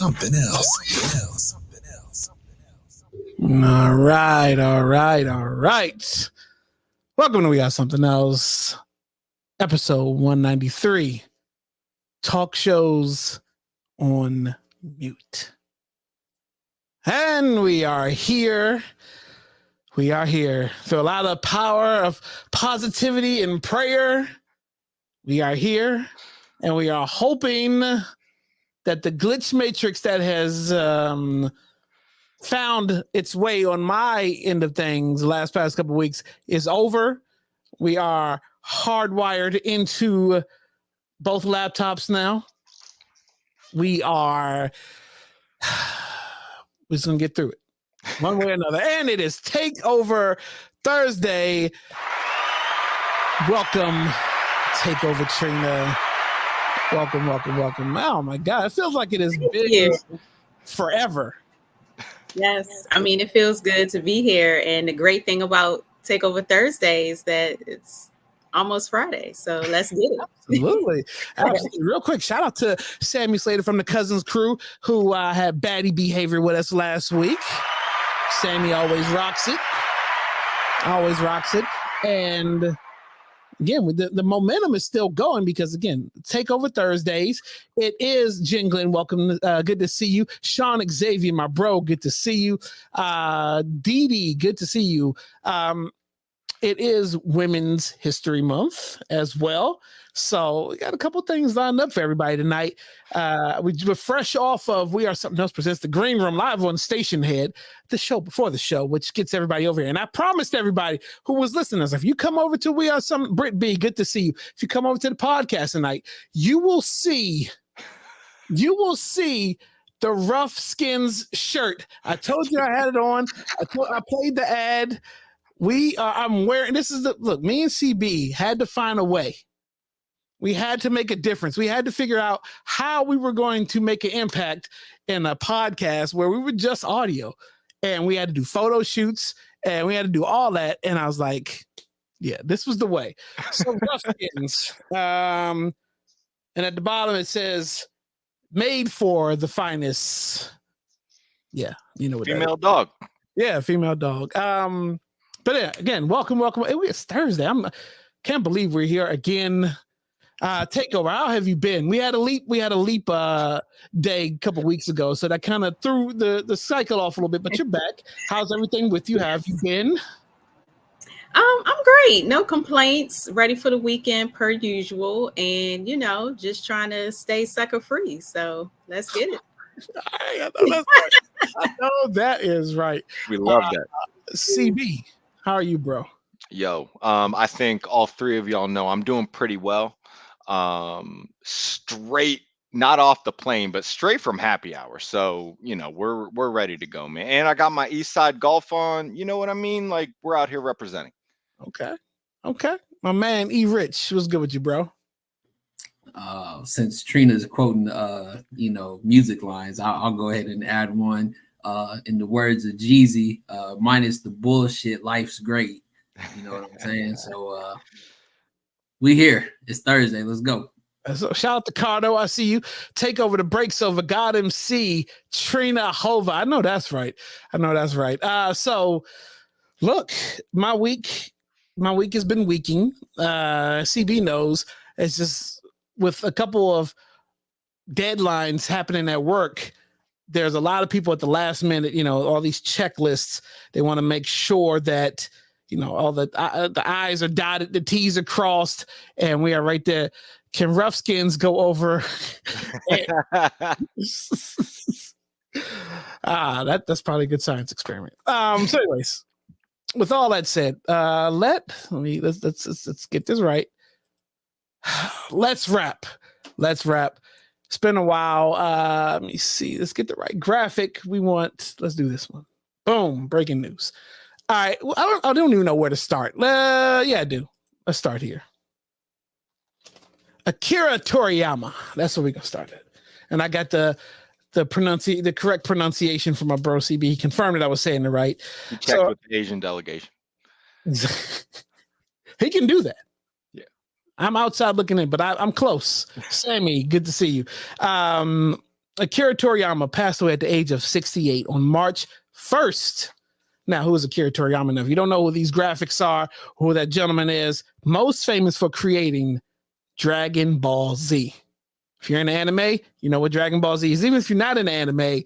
something else. All right. Welcome to We Got Something Else, episode 193. Talk shows on mute. And we are here. Through a lot of power of positivity and prayer. We are here. And we are hoping that the glitch matrix that has found its way on my end of things the past couple of weeks is over. We are hardwired into both laptops now. We're just gonna get through it one way or another. And it is Takeover Thursday. Welcome, Takeover Trina. Welcome. Oh my God, it feels like it has been forever. Yes, I mean, it feels good to be here. And the great thing about Takeover Thursday is that it's almost Friday. So let's get it. Absolutely. Real quick, shout out to Sammy Slater from the Cousins crew who had baddie behavior with us last week. Sammy always rocks it. And again, the momentum is still going because, again, Takeover Thursdays. It is Jen Glenn. Welcome. Good to see you. Sean Xavier, my bro. Good to see you. Dee Dee, good to see you. It is Women's History Month as well. So we got a couple things lined up for everybody tonight. We're fresh off of We Are Something Else presents the Green Room live on Station Head, the show before the show, which gets everybody over here. And I promised everybody who was listening, if you come over to We Are Something, Britt B, good to see you. If you come over to the podcast tonight, you will see the Rough Skins shirt. I told you I had it on. I played the ad. I'm wearing, this is look, me and CB had to find a way. We had to make a difference. We had to figure out how we were going to make an impact in a podcast where we were just audio, and we had to do photo shoots and we had to do all that. And I was like, yeah, this was the way. So Rough Skins. And at the bottom it says, made for the finest. Yeah, you know what female dog. Yeah, female dog. But yeah, again, welcome. It's Thursday. Can't believe we're here again. Takeover. How have you been? We had a leap day a couple weeks ago, so that kind of threw the cycle off a little bit. But you're back. How's everything with you? How have you been? I'm great. No complaints. Ready for the weekend per usual, and just trying to stay sucker free. So let's get it. I know that's right. I know that is right. We love that. CB, how are you, bro? Yo, I think all three of y'all know I'm doing pretty well. Straight, not off the plane, but straight from happy hour. So, we're ready to go, man. And I got my East Side golf on. You know what I mean? Like, we're out here representing. Okay. My man E Rich, what's good with you, bro? Since Trina's quoting music lines, I'll go ahead and add one. In the words of Jeezy, minus the bullshit, life's great. You know what I'm saying? So we here. It's Thursday. Let's go. So shout out to Cardo. I see you. Take over the breaks over God MC Trina Hova. I know that's right. So look, my week has been weeking. CB knows it's just with a couple of deadlines happening at work. There's a lot of people at the last minute, all these checklists. They want to make sure that, all the I's are dotted, the T's are crossed, and we are right there. Can Rough Skins go over? That's probably a good science experiment. So anyways, with all that said, let's get this right. Let's wrap. It's been a while. Let me see. Let's get the right graphic. Let's do this one. Boom. Breaking news. All right. Well, I don't even know where to start. Yeah, I do. Let's start here. Akira Toriyama. That's where we're going to start at. And I got the correct pronunciation from my bro CB. He confirmed that I was saying it right. You checked with the Asian delegation. He can do that. I'm outside looking in, but I'm close. Sammy, good to see you. Akira Toriyama passed away at the age of 68 on March 1st. Now, who is Akira Toriyama? Now, if you don't know who these graphics are, who that gentleman is, most famous for creating Dragon Ball Z. If you're in anime, you know what Dragon Ball Z is. Even if you're not in anime,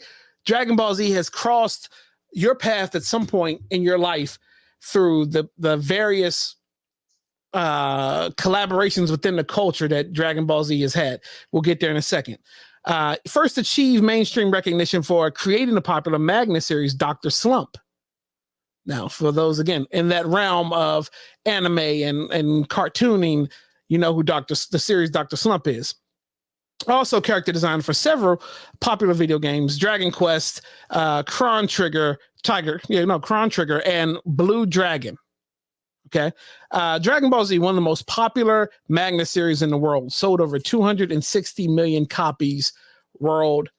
Dragon Ball Z has crossed your path at some point in your life through the various collaborations within the culture that Dragon Ball Z has had. We'll get there in a second. First achieved mainstream recognition for creating the popular manga series Dr. Slump. Now, for those, again, in that realm of anime and cartooning, you know who the series Dr. Slump is. Also character design for several popular video games, Dragon Quest, Chron Trigger, Chron Trigger, and Blue Dragon. Okay. Dragon Ball Z, one of the most popular manga series in the world, sold over 260 million copies worldwide.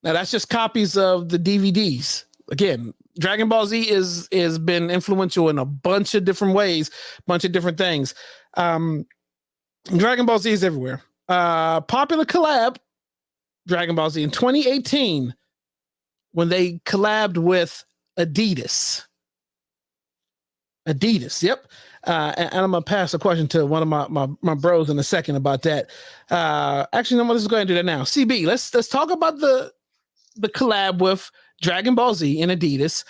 Now, that's just copies of the DVDs. Again, Dragon Ball Z is been influential in a bunch of different ways, bunch of different things. Dragon Ball Z is everywhere. Popular collab, Dragon Ball Z in 2018, when they collabed with Adidas. Yep. And I'm gonna pass a question to one of my bros in a second about that. Actually, no, let's go ahead and do that now. CB, let's talk about the collab with Dragon Ball Z and Adidas,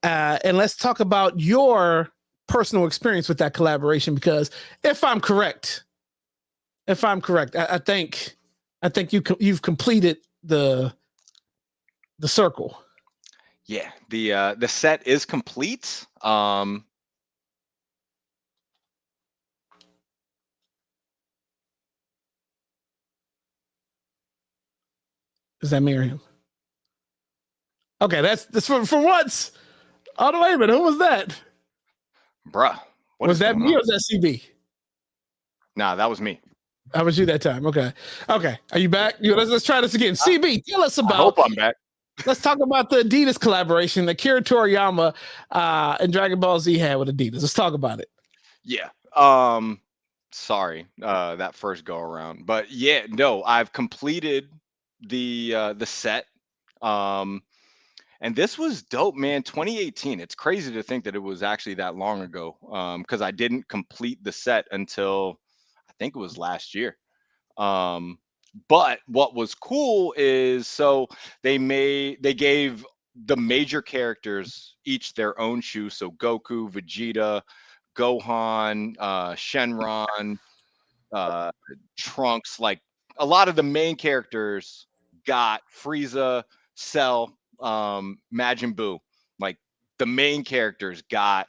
and let's talk about your personal experience with that collaboration. Because if I'm correct, I think you've completed the circle. Yeah, the set is complete. Is that Miriam? Okay, that's for once. Oh, no, wait a minute. Who was that? Bruh. Was that me or was that CB? Nah, that was me. How was you that time? Okay. Are you back? Let's try this again. CB, tell us about. I hope I'm back. Let's talk about the Adidas collaboration that Akira Toriyama and Dragon Ball Z had with Adidas. Let's talk about it. Yeah. Sorry, that first go around, but yeah, no, I've completed the set. And this was dope, man. 2018. It's crazy to think that it was actually that long ago. Because I didn't complete the set until I think it was last year. But what was cool is so they gave the major characters each their own shoe. So Goku, Vegeta, Gohan, Shenron, Trunks, like a lot of the main characters got Frieza, Cell, Majin Buu, like the main characters got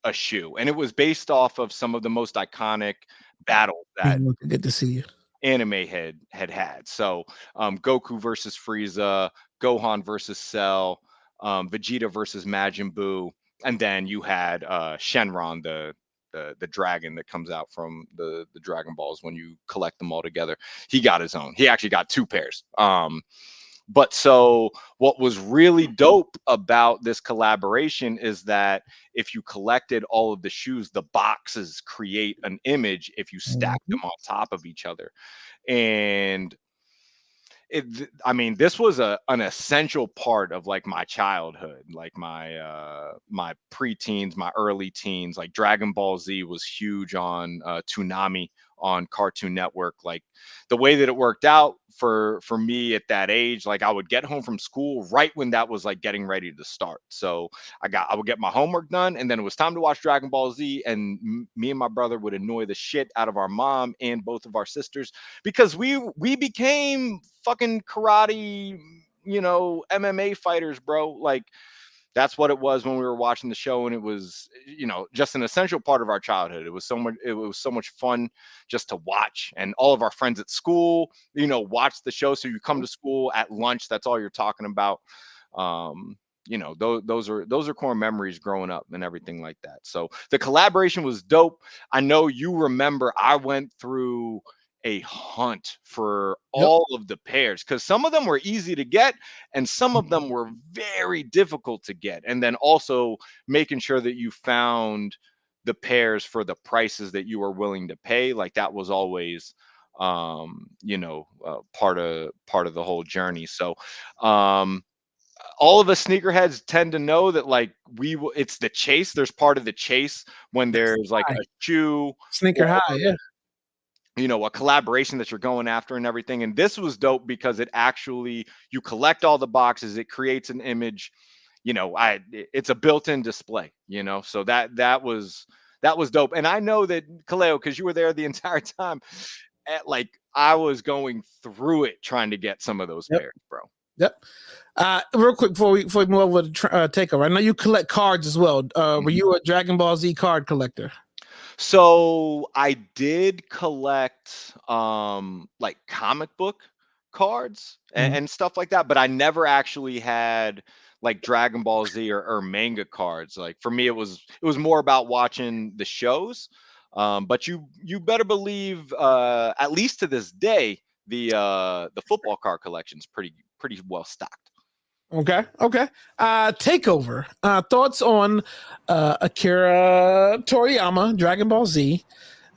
a shoe, and it was based off of some of the most iconic battles that good to see you. Anime had. So Goku versus Frieza, Gohan versus Cell, Vegeta versus Majin Buu, and then you had Shenron, the dragon that comes out from the Dragon Balls when you collect them all together. He got his own. He actually got two pairs. But so what was really dope about this collaboration is that if you collected all of the shoes, the boxes create an image if you stack them on top of each other. And I mean, this was an essential part of like my childhood, like my preteens, my early teens. Like Dragon Ball Z was huge on Toonami on Cartoon Network. Like the way that it worked out for me at that age, like I would get home from school right when that was like getting ready to start. So I would get my homework done, and then it was time to watch Dragon Ball Z, and me and my brother would annoy the shit out of our mom and both of our sisters because we became fucking karate, MMA fighters, bro. Like that's what it was when we were watching the show, and it was, just an essential part of our childhood. It was so much fun just to watch, and all of our friends at school, watch the show. So you come to school at lunch, that's all you're talking about. Those are core memories growing up and everything like that. So the collaboration was dope. I know you remember I went through a hunt for all of the pairs because some of them were easy to get and some of them were very difficult to get. And then also making sure that you found the pairs for the prices that you were willing to pay. Like that was always part of the whole journey. So all of us sneakerheads tend to know that like it's the chase. There's part of the chase when there's like a shoe Sneaker or, high, yeah. a collaboration that you're going after and everything. And this was dope because it actually, you collect all the boxes, it creates an image, it's a built-in display, so that was dope. And I know that Kaleo, because you were there the entire time, like I was going through it trying to get some of those pairs, bro. Yep. Real quick before we move over to Takeover, I know you collect cards as well. Were you a Dragon Ball Z card collector? So I did collect like comic book cards and stuff like that, but I never actually had like Dragon Ball Z or manga cards. Like for me, it was more about watching the shows. But you better believe, at least to this day, the football card collection is pretty well stocked. Okay. Takeover. Thoughts on Akira Toriyama, Dragon Ball Z?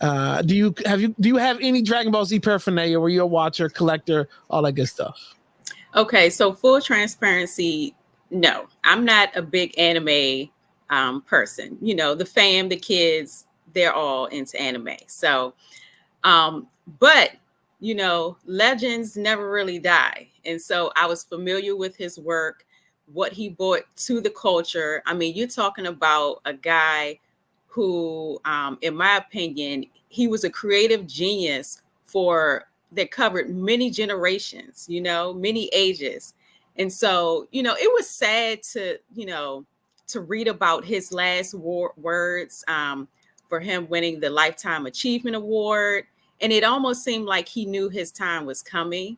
Do you have any Dragon Ball Z paraphernalia? Were you a watcher, collector, all that good stuff? Okay, so full transparency, no, I'm not a big anime person. The fam, the kids, they're all into anime. So, but legends never really die. And so I was familiar with his work, what he brought to the culture. I mean, you're talking about a guy who, in my opinion, he was a creative genius that covered many generations, many ages. And so, it was sad to read about his last words, for him winning the Lifetime Achievement Award. And it almost seemed like he knew his time was coming.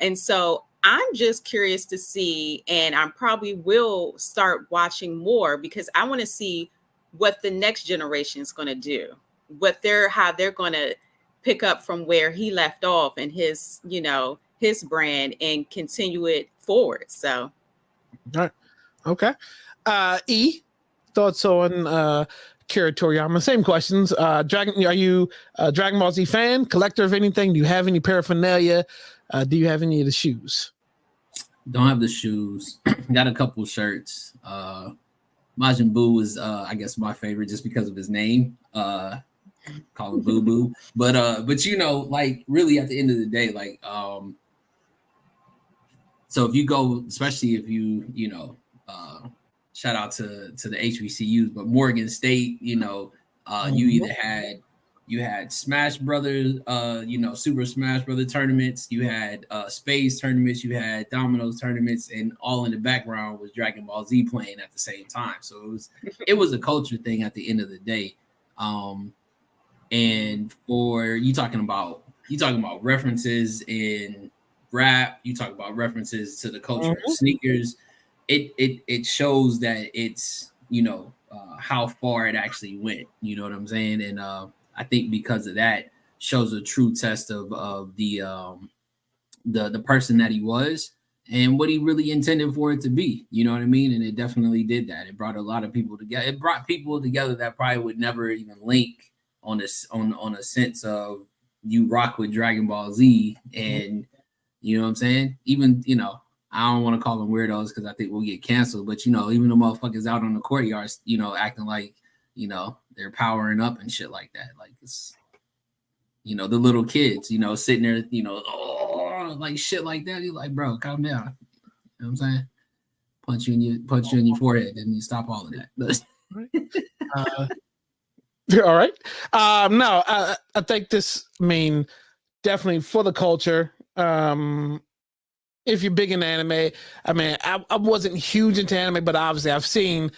And so I'm just curious to see, and I probably will start watching more because I want to see what the next generation is going to do, how they're going to pick up from where he left off and his brand and continue it forward. So. All right. Okay. E, thoughts on Akira Toriyama? Same questions. Are you a Dragon Ball Z fan, collector of anything? Do you have any paraphernalia? Do you have any of the shoes? Don't have the shoes. Got a couple shirts. Majin Buu was, I guess, my favorite just because of his name. Call him Boo Boo. But like really at the end of the day, like, so if you go, especially if you shout out to the HBCUs, but Morgan State, you either had Smash Brothers, Super Smash Brother tournaments, you had Space tournaments, you had Dominoes tournaments, and all in the background was Dragon Ball Z playing at the same time. So it was a culture thing at the end of the day. And for you talking about references in rap, you talk about references to the culture of sneakers. It shows that it's how far it actually went. You know what I'm saying? And I think because of that shows a true test of the person that he was and what he really intended for it to be. You know what I mean? And it definitely did that. It brought a lot of people together. It brought people together that probably would never even link on a sense of you rock with Dragon Ball Z, and you know what I'm saying? Even I don't want to call them weirdos because I think we'll get canceled, but even the motherfuckers out on the courtyard, acting like they're powering up and shit like that. Like it's the little kids, sitting there, like shit like that. You're like, bro, calm down. You know what I'm saying? Punch you in your forehead and you stop all of that. All right. No, I think definitely for the culture. If you're big into anime, I mean, I wasn't huge into anime, but obviously I've seen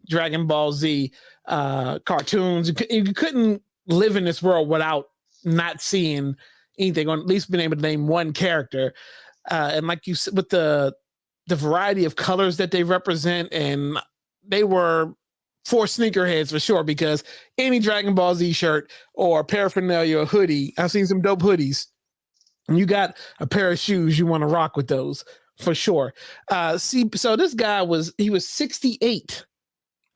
Dragon Ball Z cartoons. You couldn't live in this world without not seeing anything, or at least being able to name one character. And like you said, with the variety of colors that they represent, and they were for sneakerheads for sure, because any Dragon Ball Z shirt or paraphernalia or hoodie, I've seen some dope hoodies. And you got a pair of shoes, you want to rock with those for sure. So this guy was 68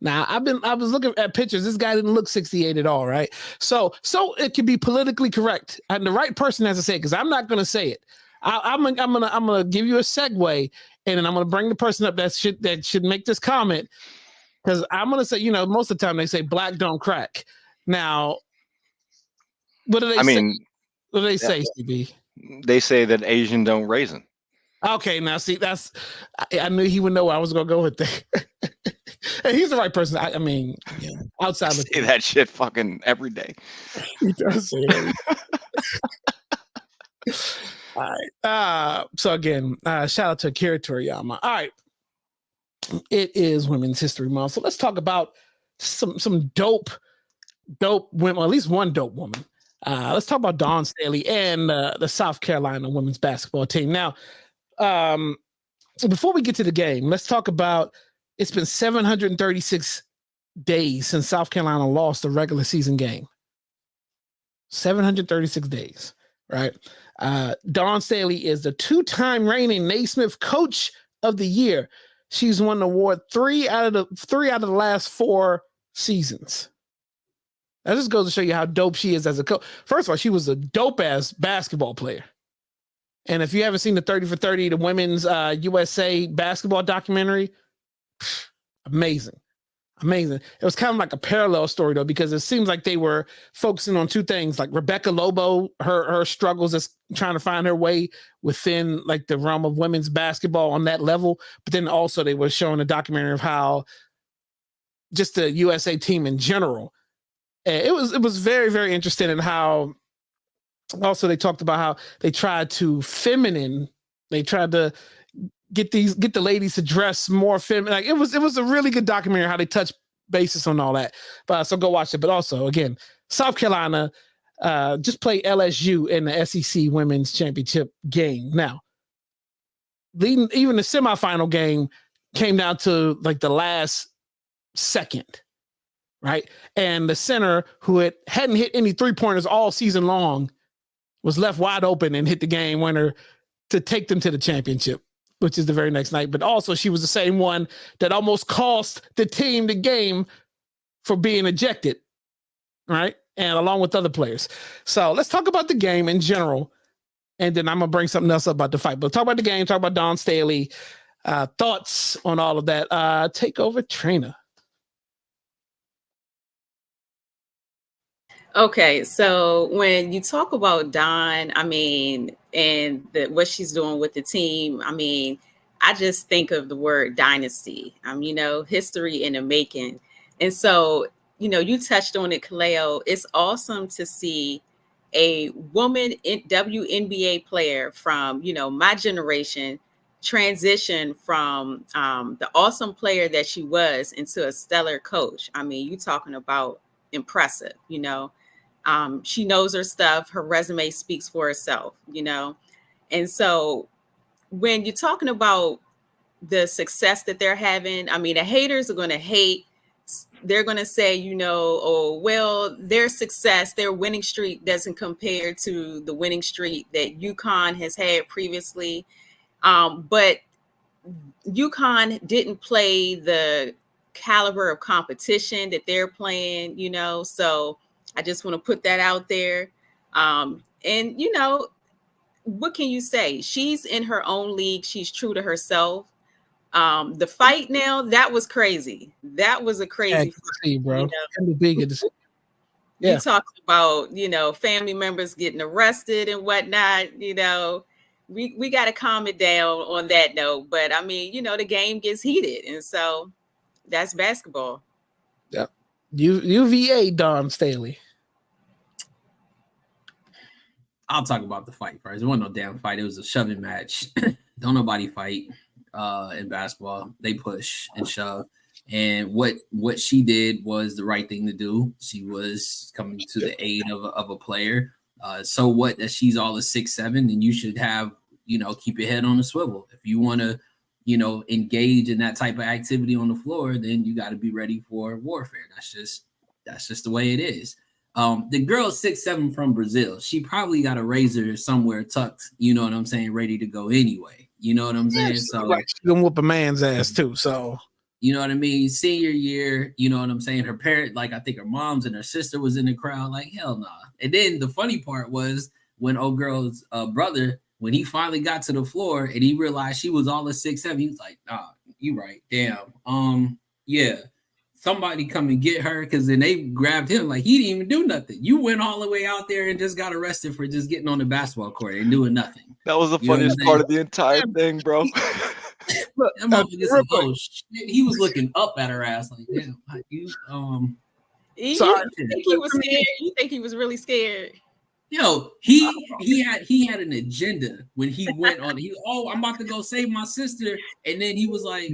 Now I was looking at pictures. This guy didn't look 68 at all, right? So it can be politically correct, and the right person has to say it because I'm not going to say it. I'm gonna give you a segue, and then I'm gonna bring the person up that should make this comment because I'm gonna say, most of the time they say black don't crack. Now, what do they say? What do they say, CB? They say that Asian don't raisin. Okay, now see, I knew he would know where I was gonna go with that. And he's the right person. I mean, outside I say that shit fucking every day. He does say it. All right. So again, shout out to Akira Toriyama. All right. It is Women's History Month. So let's talk about some dope women, or at least one dope woman. Let's talk about Dawn Staley and the South Carolina women's basketball team. Now, before we get to the game, let's talk about it's been 736 days since South Carolina lost the regular season game. 736 days, right? Dawn Staley is the two-time reigning Naismith Coach of the Year. She's won the award three out of the last 4 seasons. That just goes to show you how dope she is as a coach. First of all, she was a dope-ass basketball player. And if you haven't seen the 30 for 30, the women's USA basketball documentary, amazing. It was kind of like a parallel story, though, because it seems like they were focusing on 2 things, like Rebecca Lobo, her struggles as trying to find her way within like the realm of women's basketball on that level. But then also they were showing a documentary of how just the USA team in general. It was very, very interesting, and how also they talked about how they tried to get the ladies to dress more feminine. Like it was a really good documentary how they touched basis on all that. But so go watch it. But also again, South Carolina just played LSU in the SEC Women's Championship game. Now, even the semifinal game came down to like the last second, right? And the center who hadn't hit any 3-pointers all season long was left wide open and hit the game winner to take them to the championship, which is the very next night. But also she was the same one that almost cost the team the game for being ejected, right? And along with other players. So let's talk about the game in general. And then I'm going to bring something else up about the fight. But talk about the game, talk about Dawn Staley. Thoughts on all of that. Takeover Trina. Okay, so when you talk about Dawn, I mean, and what she's doing with the team, I mean, I just think of the word dynasty. History in the making. And so, you touched on it, Kaleo. It's awesome to see a woman WNBA player from, my generation transition from the awesome player that she was into a stellar coach. I mean, you talking about impressive, she knows her stuff. Her resume speaks for itself, And so when you're talking about the success that they're having, I mean, the haters are going to hate. They're going to say, oh, well, their success, their winning streak doesn't compare to the winning streak that UConn has had previously. But UConn didn't play the caliber of competition that they're playing, so I just want to put that out there. And, what can you say? She's in her own league. She's true to herself. The fight now, that was crazy. That was a crazy fight, bro. You talked about, family members getting arrested and whatnot, we got to calm it down on that note. But I mean, the game gets heated. And so that's basketball. Yeah. UVA Dawn Staley. I'll talk about the fight first. It wasn't no damn fight. It was a shoving match. Don't nobody fight in basketball. They push and shove. And what she did was the right thing to do. She was coming to the aid of a player. So what that she's all a 6'7", and you should have, keep your head on the swivel. If you want to, engage in that type of activity on the floor, then you got to be ready for warfare. That's just the way it is. The girl 6'7" from Brazil, she probably got a razor somewhere tucked, you know what I'm saying, ready to go anyway. You know what I'm saying? So she gonna whoop a man's ass too. So You know what I mean? Senior year, you know what I'm saying? Her parent, like I think her mom's and her sister was in the crowd, like hell nah. And then the funny part was when old girl's brother, when he finally got to the floor and he realized she was all of 6'7", he was like, nah, you right. Damn. Yeah. Somebody come and get her, because then they grabbed him like he didn't even do nothing. You went all the way out there and just got arrested for just getting on the basketball court and doing nothing. That was the You know what I'm funniest part saying? of the entire thing, bro. Look, That motherfucker said, real quick. oh shit. He was looking up at her ass like, damn, you You Sorry. think he was scared? You think he was really scared? yo, he had an agenda when he went on. I'm about to go save my sister, and then he was like,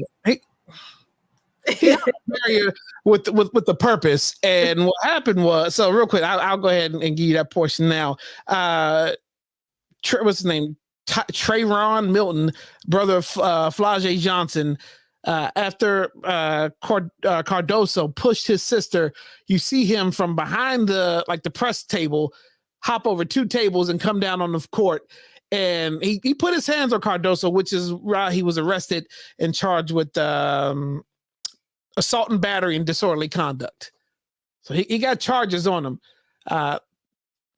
with the purpose. And what happened was, so real quick, I'll go ahead and give you that portion now. What's his name? Trayvon Milton, brother of Flau'jae Johnson. After Cardoso pushed his sister, you see him from behind the press table, hop over 2 tables and come down on the court. And he put his hands on Cardoso, which is why he was arrested and charged with assault and battery and disorderly conduct. So he got charges on him.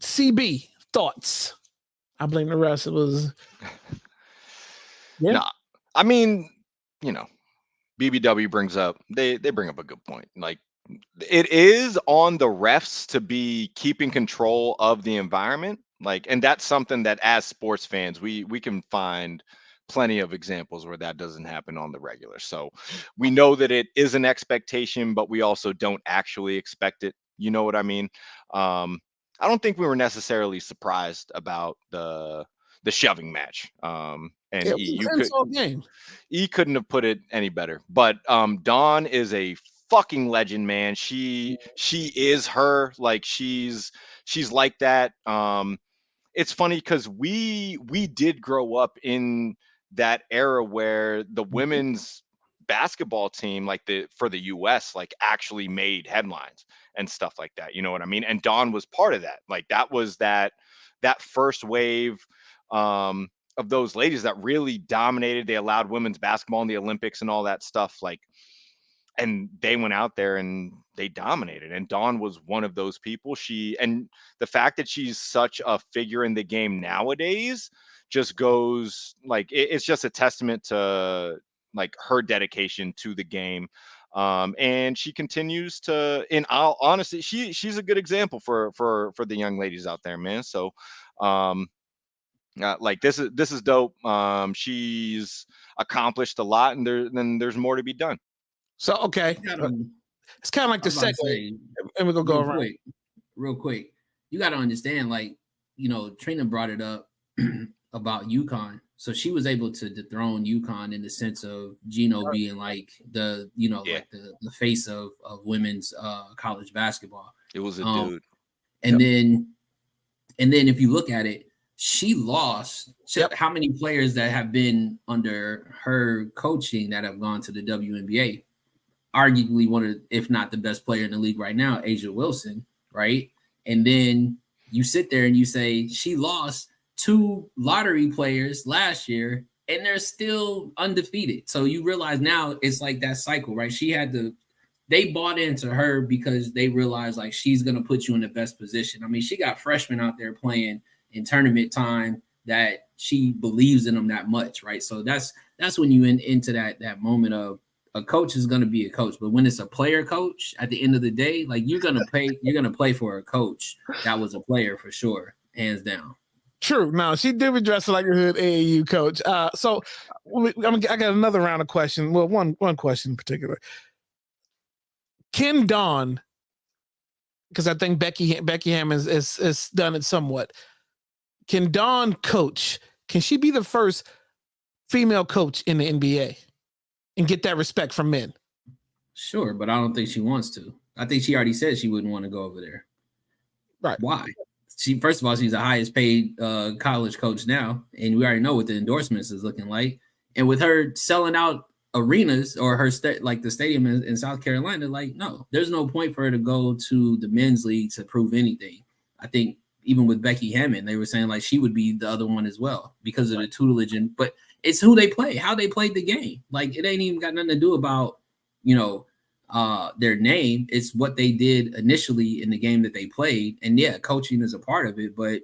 CB, thoughts? I blame the rest. It was... Yeah. No, I mean, you know, BBW they bring up a good point. Like, it is on the refs to be keeping control of the environment. Like, and that's something that as sports fans, we can find plenty of examples where that doesn't happen on the regular. So we know that it is an expectation, but we also don't actually expect it. You know what I mean? I don't think we were necessarily surprised about the shoving match. And he couldn't have put it any better. But Dawn is a fucking legend, man. She is her. Like, she's like that. It's funny because we did grow up in that era where the women's basketball team, like for the US, like actually made headlines and stuff like that. You know what I mean? And Dawn was part of that. Like, that was that first wave of those ladies that really dominated. They allowed women's basketball in the Olympics and all that stuff. Like, and they went out there and they dominated. And Dawn was one of those people. And the fact that she's such a figure in the game nowadays just goes, like, it's just a testament to like her dedication to the game. And she continues to, in all honesty, she's a good example for the young ladies out there, man. So like, this is dope. She's accomplished a lot, and there's more to be done. So, okay. It's kind of like the segue, and we're going to go around. Real quick. You got to understand, like, you know, Trina brought it up about UConn. So she was able to dethrone UConn in the sense of Gino being like the, you know, like the face of women's college basketball. It was a dude. And then if you look at it, she lost. How many players that have been under her coaching that have gone to the WNBA? Arguably one of, if not the best player in the league right now, Asia Wilson, right? And then you sit there and you say she lost 2 lottery players last year and they're still undefeated. So you realize now it's like that cycle, right? They bought into her because they realized like she's going to put you in the best position. I mean, she got freshmen out there playing in tournament time that she believes in them that much, right? So that's when you into that moment of, a coach is going to be a coach, but when it's a player coach, at the end of the day, like, you're going to play for a coach that was a player for sure, hands down. True. No, she did be dressed like a hood AAU coach. So I got another round of questions. Well, one question in particular. Can Dawn, because I think Becky Hammond is done it somewhat. Can Dawn coach? Can she be the first female coach in the NBA? And get that respect from men? Sure, but I don't think she wants to. I think she already said she wouldn't want to go over there. Right. Why? First of all, she's the highest paid college coach now, and we already know what the endorsements is looking like. And with her selling out arenas or her the stadium in South Carolina, like, no, there's no point for her to go to the men's league to prove anything. I think even with Becky Hammond, they were saying like she would be the other one as well because of the tutelage. But it's who they play, how they played the game. Like, it ain't even got nothing to do about their name. It's what they did initially in the game that they played. And yeah, coaching is a part of it, but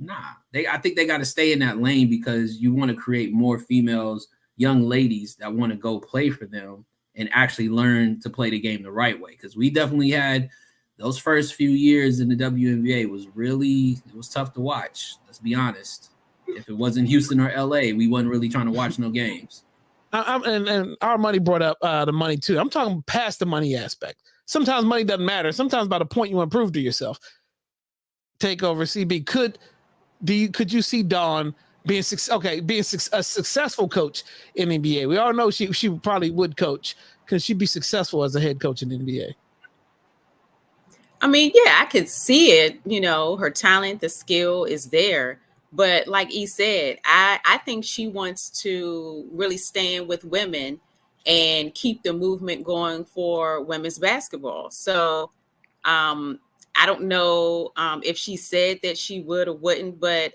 I think they got to stay in that lane because you want to create more females, young ladies that want to go play for them and actually learn to play the game the right way. Because we definitely had those first few years in the WNBA it was tough to watch. Let's be honest. If it wasn't Houston or LA, we wasn't really trying to watch no games. And our money brought up the money too. I'm talking past the money aspect. Sometimes money doesn't matter. Sometimes by the point you want to prove to yourself. Takeover CB. Could you see Dawn being a successful coach in the NBA? We all know she probably would coach. Could she be successful as a head coach in the NBA? I mean, yeah, I could see it. Her talent, the skill is there. But like he said, I think she wants to really stand with women and keep the movement going for women's basketball. So I don't know if she said that she would or wouldn't, but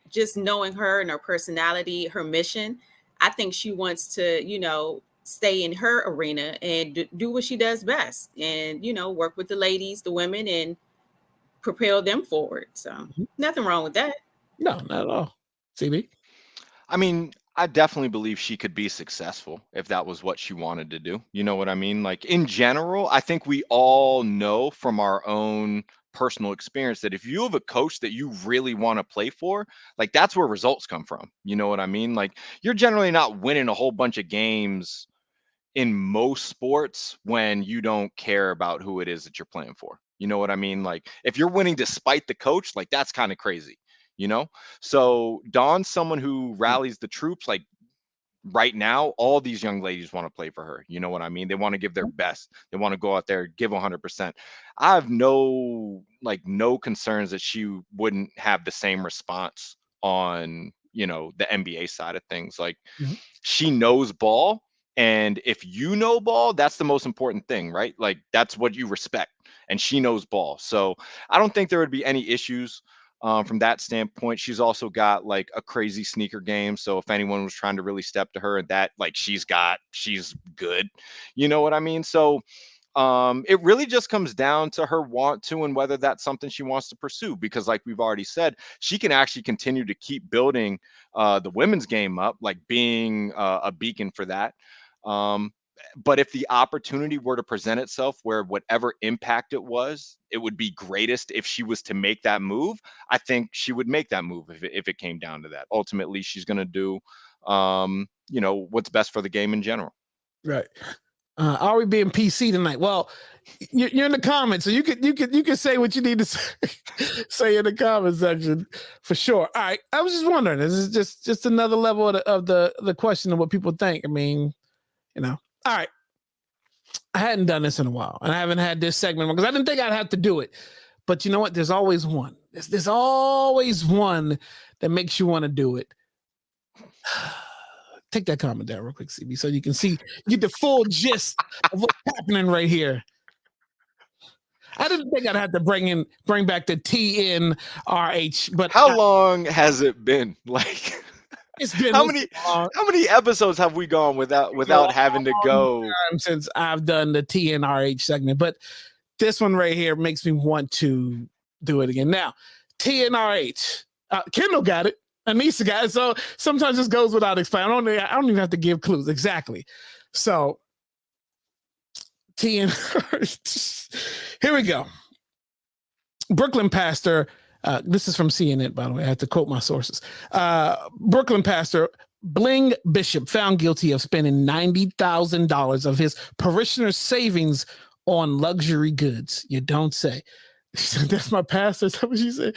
just knowing her and her personality, her mission, I think she wants to, stay in her arena and do what she does best and, work with the ladies, the women, and propel them forward. So nothing wrong with that. No, not at all. CB? I mean, I definitely believe she could be successful if that was what she wanted to do. You know what I mean? Like in general, I think we all know from our own personal experience that if you have a coach that you really want to play for, like that's where results come from. You know what I mean? Like you're generally not winning a whole bunch of games in most sports when you don't care about who it is that you're playing for. You know what I mean? Like if you're winning despite the coach, like that's kind of crazy. So Dawn's someone who rallies the troops. Like right now, all these young ladies want to play for her. You know what I mean? They want to give their best. They want to go out there, give 100%. I have no concerns that she wouldn't have the same response on, the NBA side of things. Like she knows ball. And if you know ball, that's the most important thing, right? Like that's what you respect. And she knows ball. So I don't think there would be any issues from that standpoint. She's also got like a crazy sneaker game. So if anyone was trying to really step to her, that like she's good. You know what I mean? So it really just comes down to her want to and whether that's something she wants to pursue, because like we've already said, she can actually continue to keep building the women's game up, like being a beacon for that. But if the opportunity were to present itself where whatever impact it would be greatest if she was to make that move, I think she would make that move if it came down to that. Ultimately, she's going to do, what's best for the game in general. Right. Are we being PC tonight? Well, you're in the comments, so you can say what you need to say in the comment section for sure. All right. I was just wondering. This is just another level of the question of what people think. I mean, all right. I hadn't done this in a while, and I haven't had this segment because I didn't think I'd have to do it. But you know what? There's always one. There's always one that makes you want to do it. Take that comment down real quick, CB, so you can get the full gist of what's happening right here. I didn't think I'd have to bring back the TNRH, but how long has it been? Like it's been how many episodes have we gone without having to go since I've done the TNRH segment? But this one right here makes me want to do it again. Now, TNRH, Kendall got it. Anissa got it. So sometimes this goes without explaining. I don't even have to give clues. Exactly. So TNRH. Here we go. Brooklyn pastor. This is from CNN, by the way. I have to quote my sources. Brooklyn pastor Bling Bishop found guilty of spending $90,000 of his parishioners' savings on luxury goods. You don't say. That's my pastor. Is that what you said?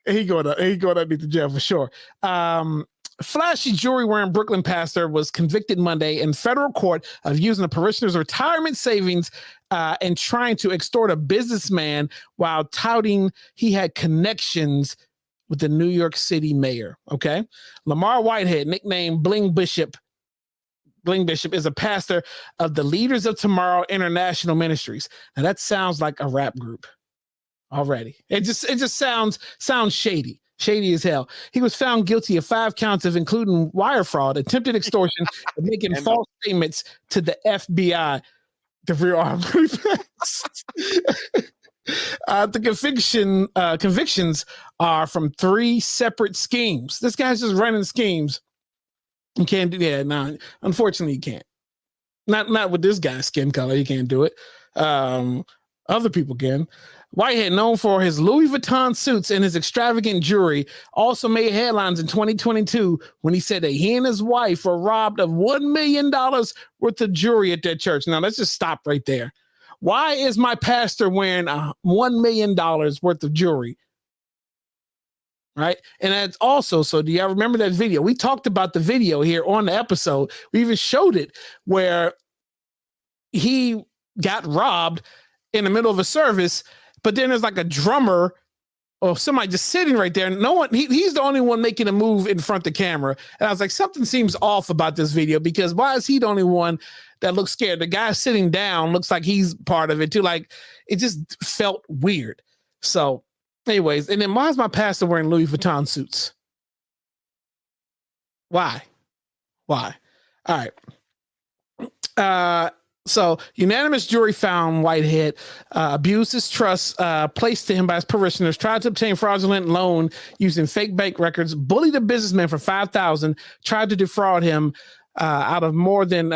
He going underneath the jail for sure. Flashy jewelry wearing Brooklyn pastor was convicted Monday in federal court of using a parishioner's retirement savings and trying to extort a businessman while touting he had connections with the New York City mayor. Okay. Lamar Whitehead, nicknamed Bling Bishop, is a pastor of the Leaders of Tomorrow International Ministries. Now that sounds like a rap group already. It just sounds shady as hell. He was found guilty of 5 counts of including wire fraud, attempted extortion, and making false statements to the FBI. The real Arbery packs. The convictions are from 3 separate schemes. This guy's just running schemes. You can't do that. No, unfortunately, you can't. Not with this guy's skin color. You can't do it. Other people can. Whitehead, known for his Louis Vuitton suits and his extravagant jewelry, also made headlines in 2022 when he said that he and his wife were robbed of $1 million worth of jewelry at their church. Now, let's just stop right there. Why is my pastor wearing $1 million worth of jewelry? Right. And that's also, so do y'all remember that video? We talked about the video here on the episode. We even showed it where he got robbed in the middle of a service, but then there's like a drummer or somebody just sitting right there. No one, he's the only one making a move in front of the camera. And I was like, something seems off about this video, because why is he the only one that looks scared? The guy sitting down looks like he's part of it too. Like, it just felt weird. So anyways, and then why is my pastor wearing Louis Vuitton suits? Why? All right. So unanimous jury found Whitehead abused his trust placed to him by his parishioners, tried to obtain fraudulent loan using fake bank records, bullied a businessman for $5,000, tried to defraud him out of more than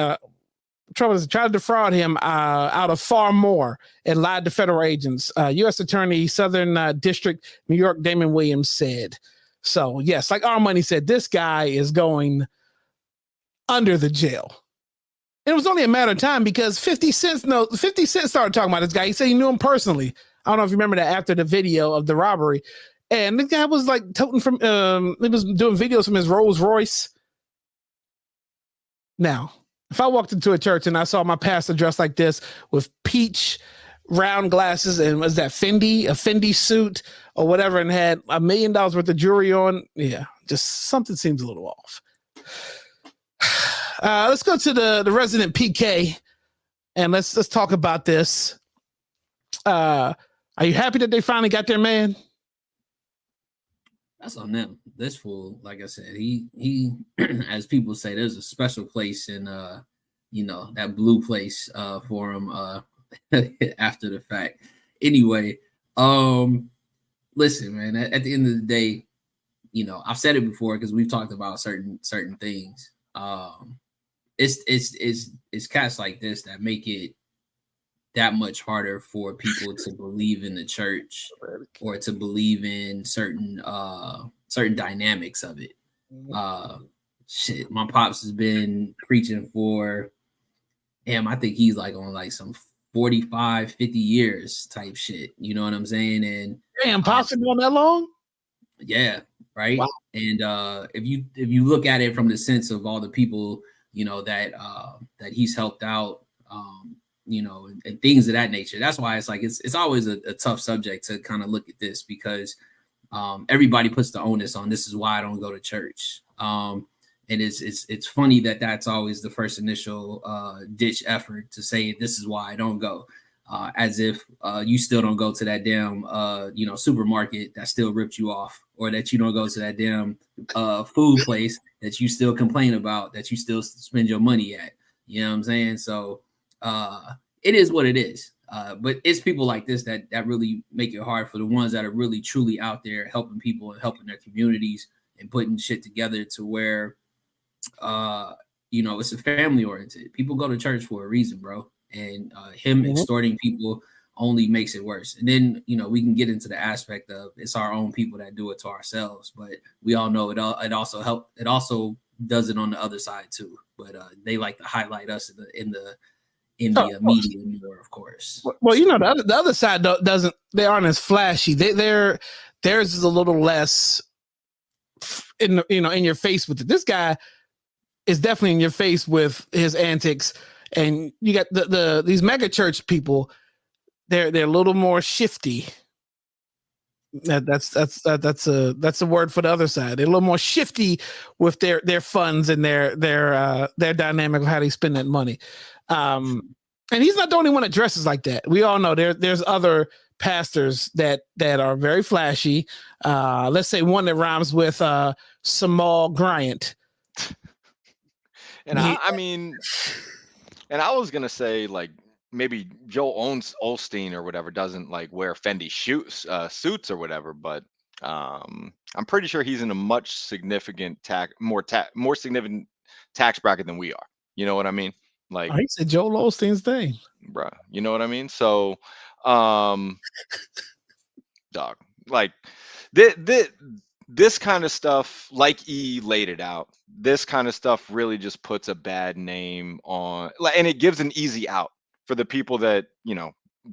tried to defraud him out of far more, and lied to federal agents. U.S. Attorney, Southern District, New York, Damon Williams said. So yes, like our money said, this guy is going under the jail. It was only a matter of time, because 50 Cent started talking about this guy. He said he knew him personally. I don't know if you remember that after the video of the robbery. And the guy was like toting from, he was doing videos from his Rolls Royce. Now, if I walked into a church and I saw my pastor dressed like this with peach round glasses and was that a Fendi suit or whatever, and had $1 million worth of jewelry on, yeah, just something seems a little off. Let's go to the resident PK, and let's talk about this. Are you happy that they finally got their man? That's on them. This fool, like I said, he as people say, there's a special place in that blue place for him after the fact. Anyway, listen, man, at the end of the day, I've said it before because we've talked about certain things. It's cats like this that make it that much harder for people to believe in the church or to believe in certain dynamics of it. Shit, my pops has been preaching for I think he's like on like some 45, 50 years type shit. You know what I'm saying? And damn, pops been on that long? Yeah, right. Wow. And if you look at it from the sense of all the people that he's helped out, and things of that nature, that's why it's like it's always a tough subject to kind of look at this, because everybody puts the onus on this is why I don't go to church. And it's funny that that's always the first initial ditch effort to say this is why I don't go. As if you still don't go to that damn supermarket that still ripped you off, or that you don't go to that damn food place that you still complain about, that you still spend your money at. You know what I'm saying? So it is what it is. But it's people like this that really make it hard for the ones that are really truly out there helping people and helping their communities and putting shit together to where it's a family oriented. People go to church for a reason, bro. And him extorting people only makes it worse. And then, we can get into the aspect of it's our own people that do it to ourselves. But we all know it also does it on the other side too. But they like to highlight us in the media more, of course. Well, the other side they aren't as flashy. Theirs is a little less in your face with it. This guy is definitely in your face with his antics. And you got these mega church people, they're a little more shifty. That's a word for the other side. They're a little more shifty with their funds and their dynamic of how they spend that money. And he's not the only one that dresses like that. We all know there's other pastors that are very flashy. Let's say one that rhymes with Samal Bryant. And I mean. And I was going to say, like, maybe Joel Olstein or whatever doesn't like wear Fendi suits or whatever, but I'm pretty sure he's in a much significant more significant tax bracket than we are. You know what I mean? Like, Oh, he said Joel Osteen's name. bruh, you know what I mean? So, um, dog, like this kind of stuff, like E laid it out. This kind of stuff really just puts a bad name on, like, and it gives an easy out for the people that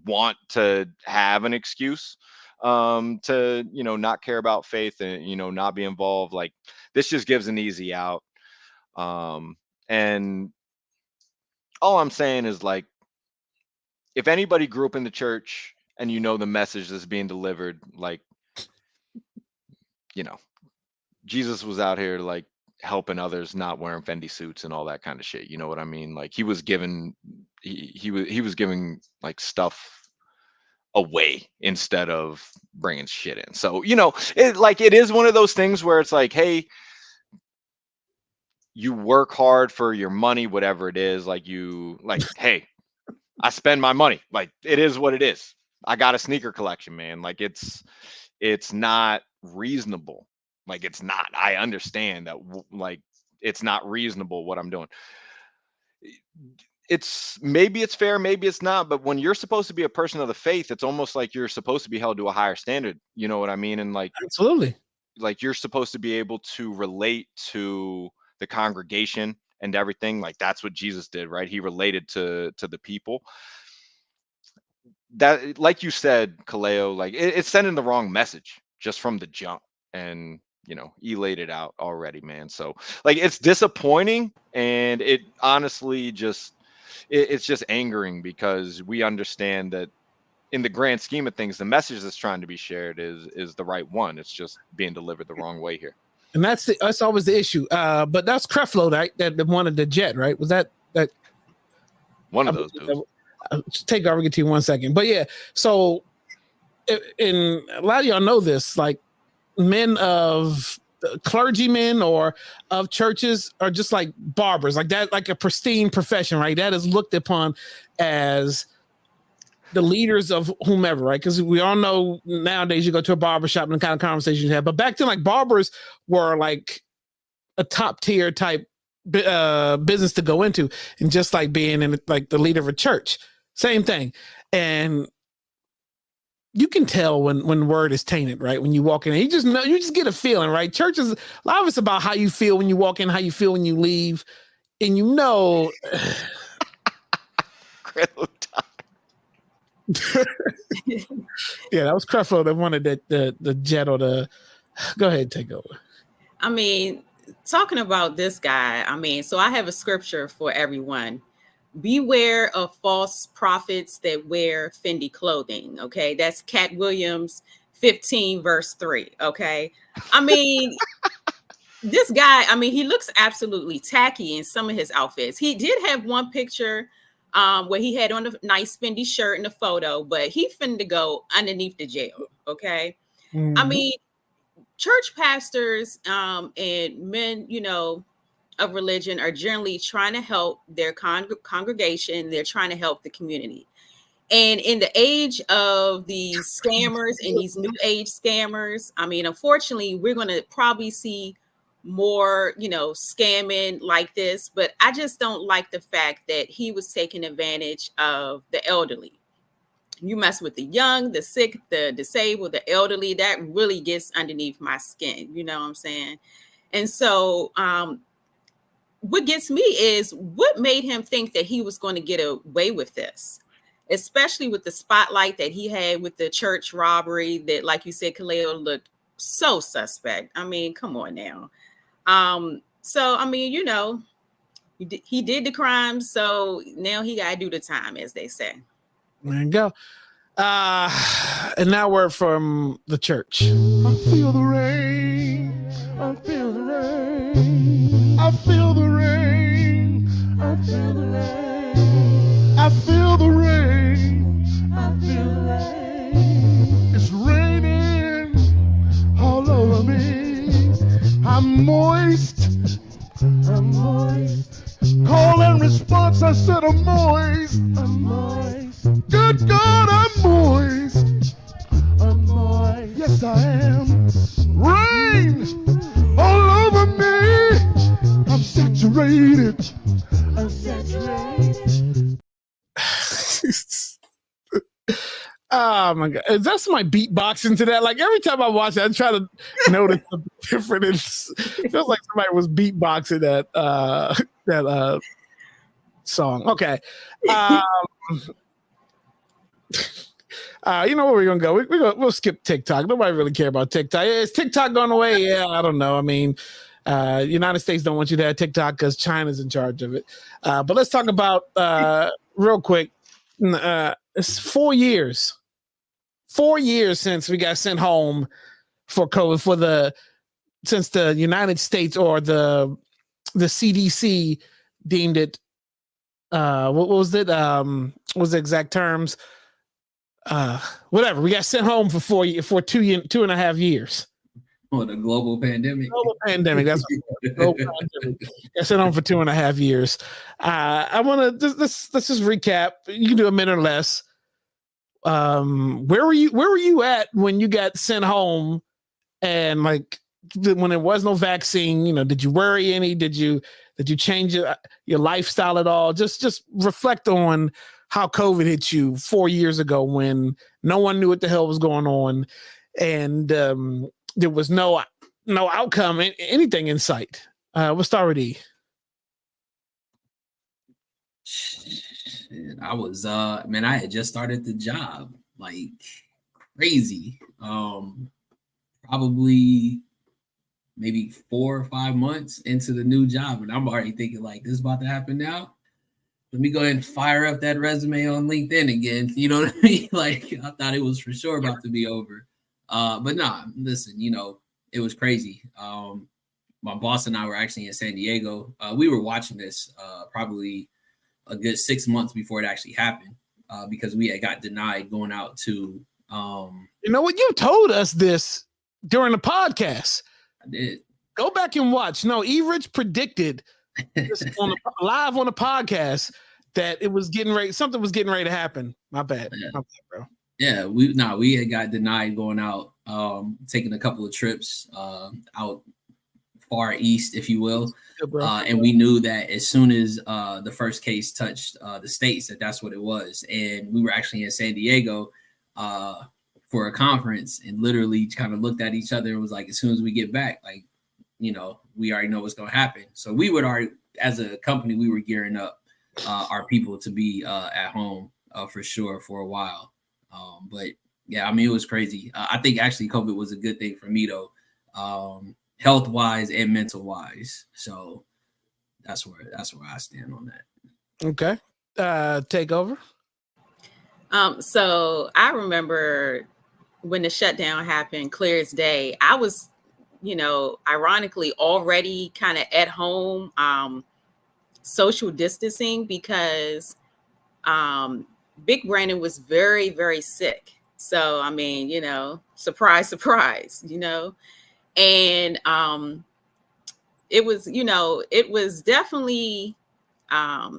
want to have an excuse to not care about faith and not be involved. Like, this just gives an easy out. And all I'm saying is, like, if anybody grew up in the church and the message that's being delivered, like, Jesus was out here like helping others, not wearing Fendi suits and all that kind of shit. You know what I mean? Like, he was giving giving like stuff away instead of bringing shit in. So, it is one of those things where it's like, hey, you work hard for your money, whatever it is. Like, hey, I spend my money. Like, it is what it is. I got a sneaker collection, man. Like, it's not reasonable. Like, it's not. I understand that, like, it's not reasonable what I'm doing. Maybe it's fair, maybe it's not. But when you're supposed to be a person of the faith, it's almost like you're supposed to be held to a higher standard. You know what I mean? And like, absolutely, like, you're supposed to be able to relate to the congregation and everything. Like, that's what Jesus did, right? He related to the people. That, like you said, Kaleo, like, it's sending the wrong message just from the jump. And he laid it out already, man. So, like, it's disappointing, and it honestly just it's just angering, because we understand that in the grand scheme of things, the message that's trying to be shared is the right one. It's just being delivered the wrong way here. And that's always the issue. But that's Creflo, right? That wanted the jet, right? Was that one of those dudes? Take over, get to you 1 second. But yeah, so and a lot of y'all know this, like, men of clergymen or of churches are just like barbers, like that, like a pristine profession, right? That is looked upon as the leaders of whomever, right? Because we all know nowadays you go to a barbershop and the kind of conversations you have. But back then, like, barbers were like a top tier type business to go into, and just like being in like the leader of a church, same thing. And you can tell when word is tainted, right? When you walk in, you just get a feeling, right? Church is, a lot of it's about how you feel when you walk in, how you feel when you leave, and Yeah, that was Creflo that wanted the jet or the. Go ahead, take over. I mean, talking about this guy, I mean, so I have a scripture for everyone. Beware of false prophets that wear Fendi clothing. Okay, that's Cat Williams 15 verse 3. Okay, I mean, this guy, I mean, he looks absolutely tacky in some of his outfits. He did have one picture where he had on a nice Fendi shirt in the photo, but he finna go underneath the jail. Okay, I mean, church pastors and men, of religion are generally trying to help their congregation. They're trying to help the community. And in the age of these scammers and these new age scammers, I mean, unfortunately, we're going to probably see more, scamming like this. But I just don't like the fact that he was taking advantage of the elderly. You mess with the young, the sick, the disabled, the elderly, that really gets underneath my skin. You know what I'm saying? And so, what gets me is what made him think that he was going to get away with this, especially with the spotlight that he had with the church robbery that, like you said, Kaleo, looked so suspect. I mean, come on now. So, I mean, he did the crime. So now he got to do the time, as they say. There you go. And now we're from the church. I feel the rain. I feel the rain. I feel the rain. I feel the rain. I feel the rain. I feel the rain. It's raining all over me. I'm moist. I'm moist. Call and response, I said I'm moist. I'm moist. Good God, I'm moist. I'm moist. Yes, I am. Rain all over me. I'm saturated. I'm saturated. Oh my god, that's my beatboxing to that. Like every time I watch it, I try to notice something different. It feels like somebody was beatboxing that song. Okay. You know where we're gonna go? We'll skip TikTok. Nobody really care about TikTok. Is TikTok going away? Yeah, I don't know. I mean, United States don't want you to have TikTok because China's in charge of it. But let's talk about real quick. It's 4 years. 4 years since we got sent home for COVID since the United States or the CDC deemed it. What was it? What was the exact terms? Whatever. We got sent home for 2 and a half years. Oh, the global pandemic. Global pandemic. That's what global pandemic. Got sent home for 2.5 years. I want to let's just recap. You can do a minute or less. Where were you at when you got sent home, and like when there was no vaccine? You know, did you worry any? Did you change your lifestyle at all? Just reflect on how COVID hit you 4 years ago when no one knew what the hell was going on, and there was no outcome, anything in sight. We'll start with E. I was man, I had just started the job like crazy. Probably maybe 4 or 5 months into the new job, and I'm already thinking like this is about to happen now. Let me go ahead and fire up that resume on LinkedIn again. You know what I mean? Like I thought it was for sure about to be over. But nah, listen, you know, it was crazy. My boss and I were actually in San Diego. We were watching this probably a good 6 months before it actually happened because we had got denied going out to. You know what? You told us this during the podcast. I did. Go back and watch. No, E-Rich predicted live on the podcast that it was getting ready. Something was getting ready to happen. My bad. Yeah. My bad, bro. Yeah, we had got denied going out, taking a couple of trips out far east, if you will. And we knew that as soon as the first case touched the States, that's what it was. And we were actually in San Diego for a conference and literally kind of looked at each other and was like, as soon as we get back, like, you know, we already know what's going to happen. So we would already, as a company, we were gearing up our people to be at home for sure for a while. But yeah, I mean, it was crazy. I think actually COVID was a good thing for me though. Health wise and mental wise. So that's where I stand on that. Okay. Takeover. So I remember when the shutdown happened, clear as day. I was, you know, ironically already kind of at home, social distancing because Big Brandon was very, very sick. So, I mean, you know, surprise, surprise, you know. And it was, you know, it was definitely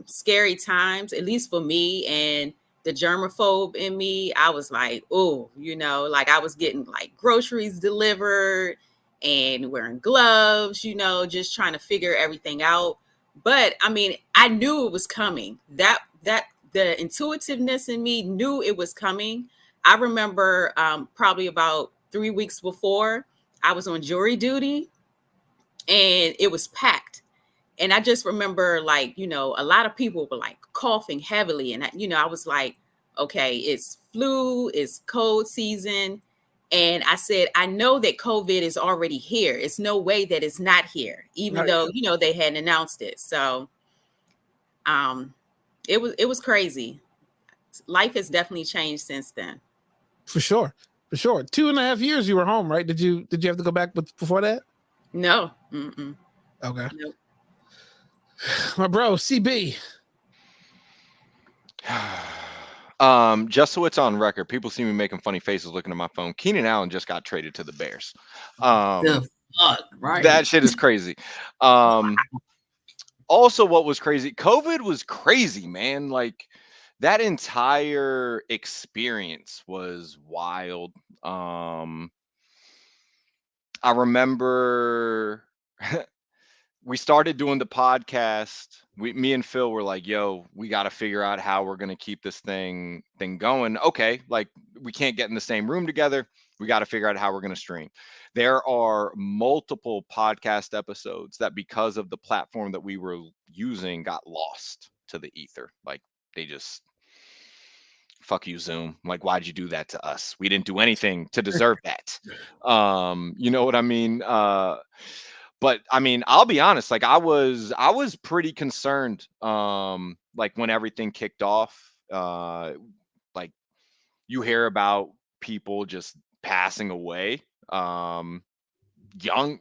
scary times, at least for me. And the germaphobe in me, I was like, oh, you know, like I was getting like groceries delivered and wearing gloves, you know, just trying to figure everything out. But I mean, I knew it was coming. That the intuitiveness in me knew it was coming. I remember probably about 3 weeks before, I was on jury duty and it was packed. And I just remember, like, you know, a lot of people were like coughing heavily. And, you know, I was like, okay, it's flu, it's cold season. And I said, I know that COVID is already here. It's no way that it's not here, even though, you know, they hadn't announced it. So it was crazy. Life has definitely changed since then. For sure. For sure. 2.5 years you were home, right? Did you have to go back before that? No. Mm-mm. Okay. Nope. My bro, CB. Just so it's on record, people see me making funny faces looking at my phone. Keenan Allen just got traded to the Bears. The fuck, right? That shit is crazy. also what was crazy, COVID was crazy, man. Like that entire experience was wild. I remember we started doing the podcast. Me and Phil were like, "Yo, we got to figure out how we're gonna keep this thing going." Okay, like we can't get in the same room together. We got to figure out how we're gonna stream. There are multiple podcast episodes that, because of the platform that we were using, got lost to the ether. Like they just, fuck you, Zoom. Like, why'd you do that to us? We didn't do anything to deserve that. You know what I mean? But I mean, I'll be honest, like I was pretty concerned, like when everything kicked off. Like you hear about people just passing away, young,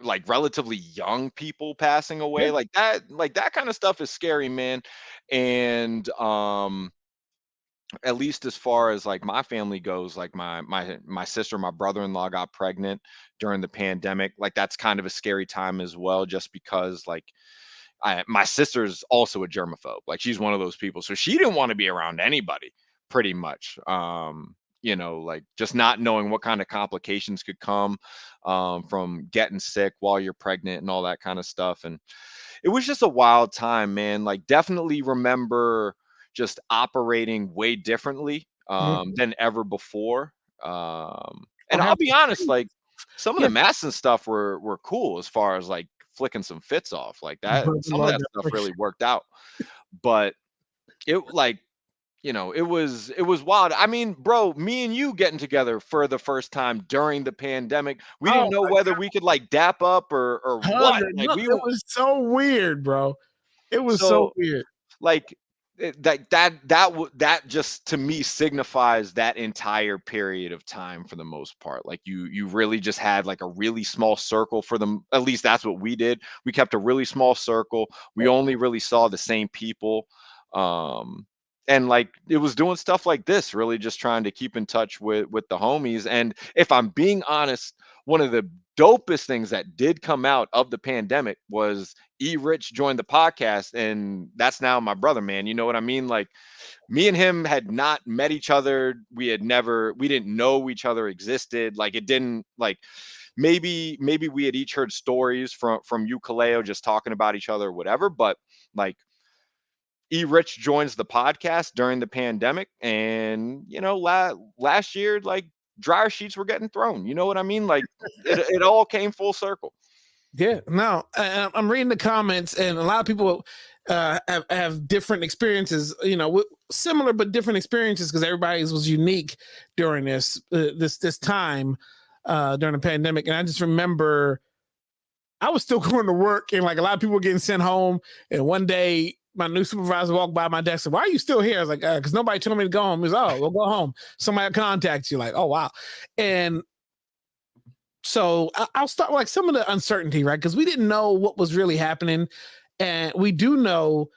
like relatively young people passing away, Yeah. like that kind of stuff is scary, man. And at least as far as like my family goes, like my sister, my brother-in-law got pregnant during the pandemic. Like that's kind of a scary time as well, just because like my sister's also a germaphobe. Like she's one of those people, so she didn't want to be around anybody, pretty much. You know, like just not knowing what kind of complications could come from getting sick while you're pregnant and all that kind of stuff. And it was just a wild time, man. Like definitely remember just operating way differently Mhm. than ever before. Or And I'll have be honest, like some of yeah, the masks and stuff were cool as far as like flicking some fits off like that. Some of brother-in-law that got stuff pregnant. really worked out, but it like, you know, it was wild. I mean, bro, me and you getting together for the first time during the pandemic, we Oh didn't know whether we could like dap up or hug what. or Like no, we it was so weird, bro. It was so so weird. like that just to me signifies that entire period of time for the most part. Like you really just had like a really small circle for them. At least that's what we did. We kept a really small circle. We only really saw the same people. And like it was doing stuff like this, really just trying to keep in touch with the homies. And if I'm being honest, one of the dopest things that did come out of the pandemic was Rich joined the podcast, and that's now my brother, man. You know what I mean? Like me and him had not met each other. We didn't know each other existed. Like it didn't like maybe we had each heard stories from Ukulele just talking about each other or whatever, but like Rich joins the podcast during the pandemic, and you know, last year, like dryer sheets were getting thrown. You know what I mean? Like it all came full circle. Yeah, no, I'm reading the comments, and a lot of people have different experiences. You know, similar but different experiences because everybody's was unique during this time during the pandemic. And I just remember I was still going to work, and like a lot of people were getting sent home. And one day, my new supervisor walked by my desk and said, "Why are you still here?" I was like, "Because nobody told me to go home." He was, "Oh, well, go home. Somebody contacts you." Like, "Oh, wow." And so I'll start with like some of the uncertainty, right? Because we didn't know what was really happening. And we do know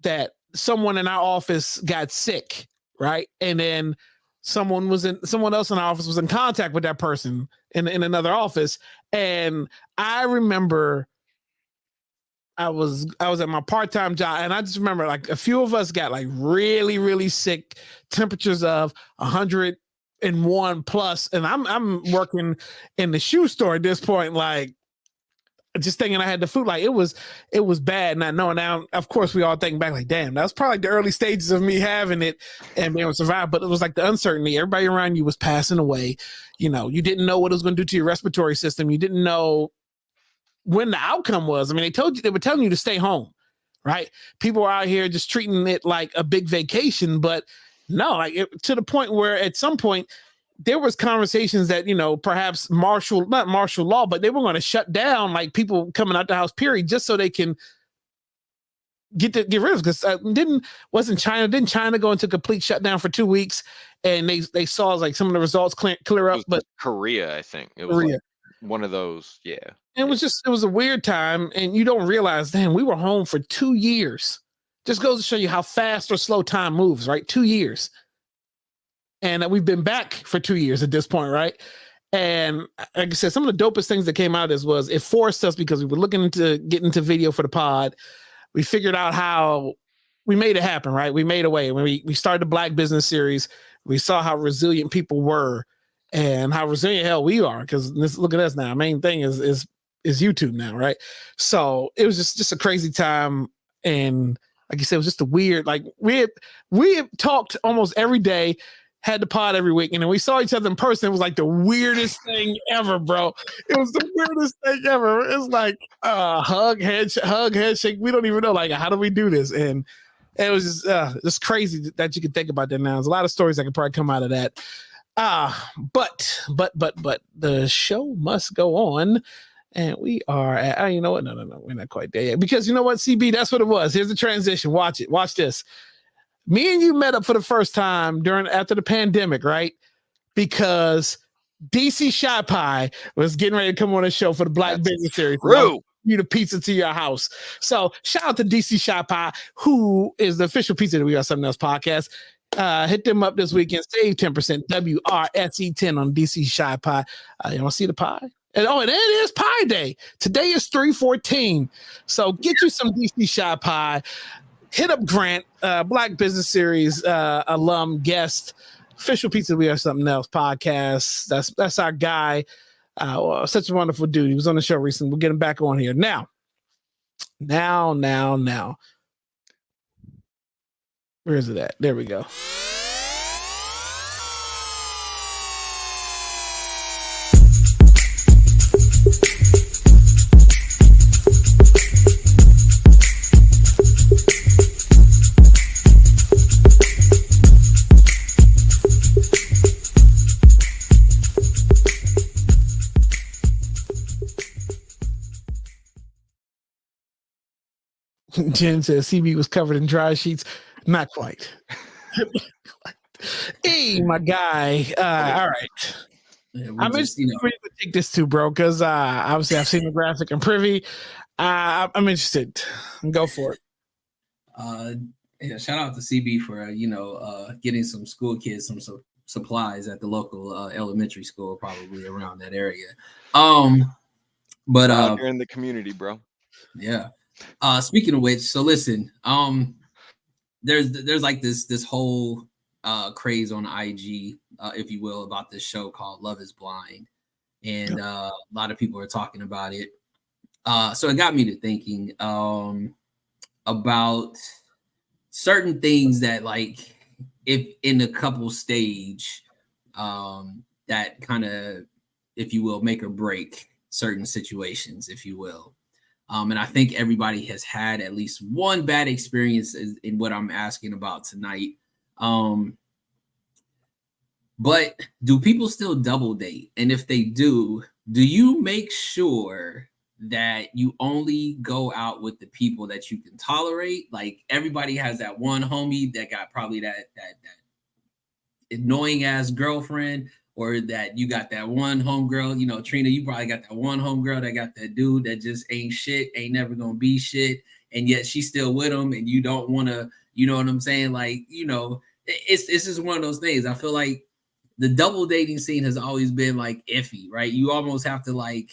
that someone in our office got sick, right? And then someone else in our office was in contact with that person in another office. And I remember I was at my part-time job, and I just remember like a few of us got like really, really sick, temperatures of 101 plus. And I'm working in the shoe store at this point, like just thinking I had the food. Like it was bad, not knowing. Now, of course, we all think back like, damn, that was probably the early stages of me having it and being able to survive. But it was like the uncertainty. Everybody around you was passing away. You know, you didn't know what it was going to do to your respiratory system. You didn't know when the outcome was. I mean, they were telling you to stay home, right? People are out here just treating it like a big vacation, but no, like to the point where at some point there was conversations that, you know, perhaps not martial law, but they were going to shut down like people coming out the house, period, just so they can get rid of it. Because didn't China go into complete shutdown for 2 weeks, and they saw like some of the results clear It up, was but Korea, I think. It was like Korea. one of those. Yeah. It was a weird time, and you don't realize, damn, we were home for 2 years. Just goes to show you how fast or slow time moves, right? 2 years. And we've been back for 2 years at this point, right? And like I said, some of the dopest things that came out of this was it forced us, because we were looking into getting into video for the pod. we figured out how we made it happen, right? We made a way. When we started the Black Business Series, we saw how resilient people were and how resilient hell we are. Because look at us now. Our main thing is YouTube now, right? So it was just a crazy time, and like you said, it was just a weird. Like we had talked almost every day, had the pod every week, and then we saw each other in person. It was like the weirdest thing ever, bro. It was the weirdest thing ever. It's like hug, handshake. We don't even know like how do we do this, and it was just crazy that you can think about that now. There's a lot of stories that could probably come out of that. But the show must go on. And we are at, you know what? No, we're not quite there yet. Because you know what, CB, that's what it was. Here's the transition. Watch it. Watch this. Me and you met up for the first time after the pandemic, right? Because DC Shy Pie was getting ready to come on the show for the Black Business Series. True. You the pizza to your house. So shout out to DC Shy Pie, who is the official pizza that We Got Something Else podcast. Hit them up this weekend. Save 10%. WRSE10 on DC Shy Pie. You want to see the pie? And it is Pie Day. Today is 3/14. So get you some DC Shy Pie. Hit up Grant, Black Business Series alum, guest, official pizza We Have Something Else podcast. That's our guy. Such a wonderful dude. He was on the show recently. We'll get him back on here. Now. Where is it at? There we go. Jen says CB was covered in dry sheets. Not quite. Hey, my guy. All right. Yeah, I'm interested to take this too, bro, because obviously I've seen the graphic and privy. I'm interested. Go for it. Yeah, shout out to CB for getting some school kids some supplies at the local elementary school, probably around that area. But out here in the community, bro. Yeah. Speaking of which, so listen, there's like this whole craze on IG, if you will, about this show called Love is Blind, and a lot of people are talking about it. So it got me to thinking about certain things that, like, if in a couple stage, that kind of, if you will, make or break certain situations, if you will. And I think everybody has had at least one bad experience in what I'm asking about tonight. But do people still double date? And if they do you make sure that you only go out with the people that you can tolerate? Like, everybody has that one homie that got probably that annoying ass girlfriend, or that you got that one homegirl, Trina, you probably got that one homegirl that got that dude that just ain't shit, ain't never gonna be shit, and yet she's still with him, and you don't want to, you know what I'm saying? Like, it's just one of those things. I feel like the double dating scene has always been like iffy, right? You almost have to like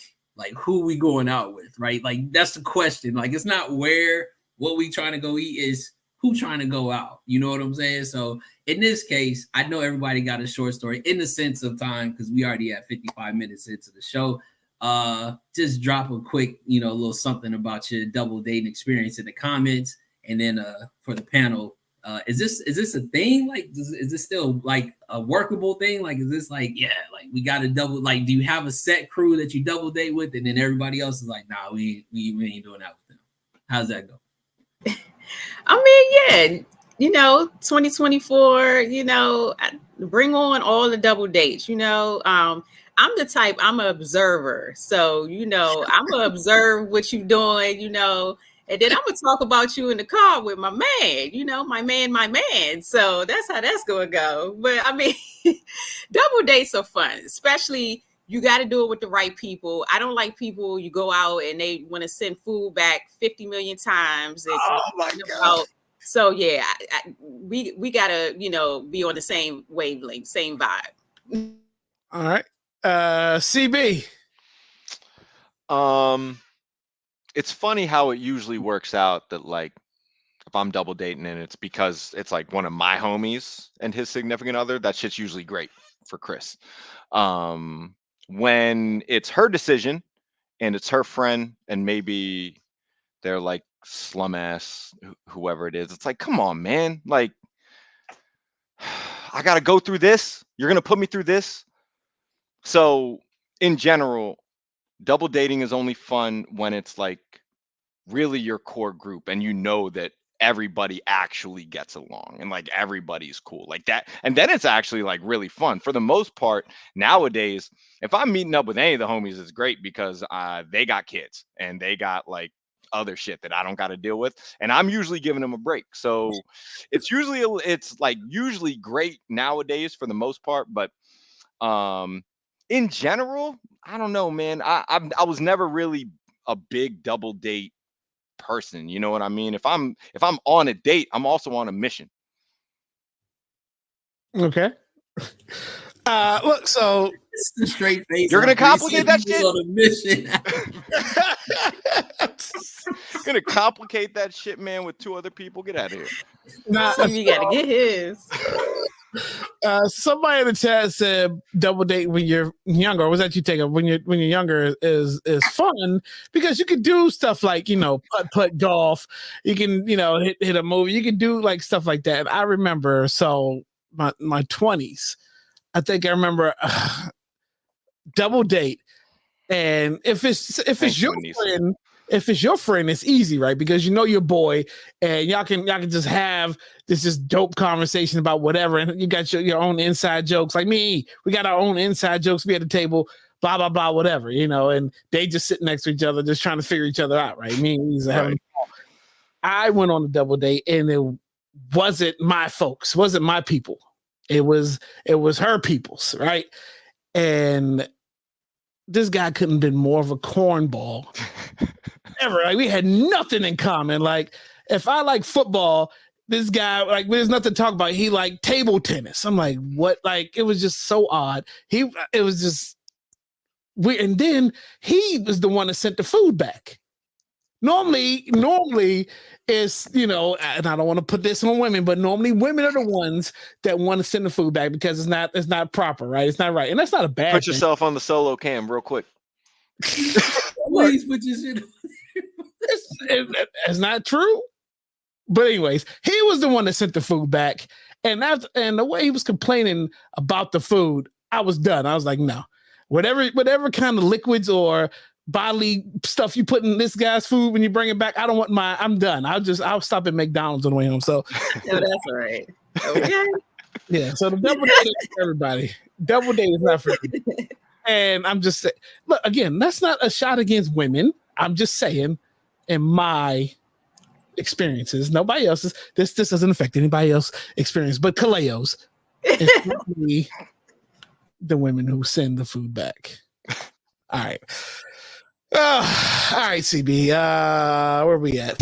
who we going out with, right? Like, that's the question. Like, it's not what we trying to go eat, is who trying to go out. You know what I'm saying? So in this case, I know everybody got a short story in the sense of time, because we already had 55 minutes into the show. Just drop a quick, little something about your double dating experience in the comments. And then for the panel, is this a thing? Like, is this still like a workable thing? Like, is this like, yeah, like we got to double, like, do you have a set crew that you double date with, and then everybody else is like, nah, we ain't doing that with them? How's that go? I mean, yeah, 2024, bring on all the double dates. I'm the type, I'm an observer. So, I'm going to observe what you're doing, and then I'm going to talk about you in the car with my man, my man. So that's how that's going to go. But I mean, double dates are fun, especially you got to do it with the right people. I don't like people you go out and they want to send food back 50 million times. Oh my God. So yeah, we got to, be on the same wavelength, same vibe. All right. CB. it's funny how it usually works out that like if I'm double dating and it's because it's like one of my homies and his significant other, that shit's usually great for Chris. Um, when it's her decision and it's her friend and maybe they're like slum ass whoever it is, it's like, come on, man. Like, I gotta go through this. You're gonna put me through this. So in general, double dating is only fun when it's like really your core group and you know that everybody actually gets along and like everybody's cool like that, and then it's actually like really fun. For the most part nowadays, if I'm meeting up with any of the homies, it's great because they got kids and they got like other shit that I don't got to deal with, and I'm usually giving them a break. So it's like usually great nowadays for the most part. But um in general, I don't know, man. I was never really a big double date person. You know what I mean? If I'm on a date, I'm also on a mission. Okay. Look, so It's the straight face. You're gonna complicate that shit. On a mission. Gonna complicate that shit, man, with two other people. Get out of here. nah, You got to get his. somebody in the chat said double date when you're younger. Or was that you take up when you're younger is fun because you can do stuff like, you know, putt golf. You can, you know, hit a movie. You can do like stuff like that. And I remember my 20s. I think I remember double date. And if it's your friend, it's easy, right? Because you know your boy, and y'all can just have this just dope conversation about whatever, and you got your own inside jokes. Like me, we got our own inside jokes. We at the table, blah blah blah, whatever, you know. And they just sit next to each other, just trying to figure each other out, right? Me and he's having. I went on a double date, and it wasn't my folks, wasn't my people. It was her people's, right? And this guy couldn't have been more of a cornball ever. Like we had nothing in common. Like if I like football, this guy like there's nothing to talk about. He like table tennis. I'm like, what? Like it was just so odd. It was just weird. And then he was the one that sent the food back. Normally it's, you know, and I don't want to put this on women, but normally women are the ones that want to send the food back because it's not proper, right? It's not right. And that's not a bad Put thing. yourself on the solo cam real quick. Please put your shit on. It's not true. But anyways, he was the one that sent the food back. And the way he was complaining about the food, I was done. I was like, no. Whatever kind of liquids or bodily stuff you put in this guy's food when you bring it back, I'm done. I'll stop at McDonald's on the way home. So No, that's all right. Okay. Yeah, so the double date is for everybody. Double date is not for everybody. And I'm just saying, look, again, that's not a shot against women. I'm just saying, in my experiences, nobody else's, this doesn't affect anybody else's experience, but Kaleo's, it's really the women who send the food back. All right. All right, CB. Where are we at?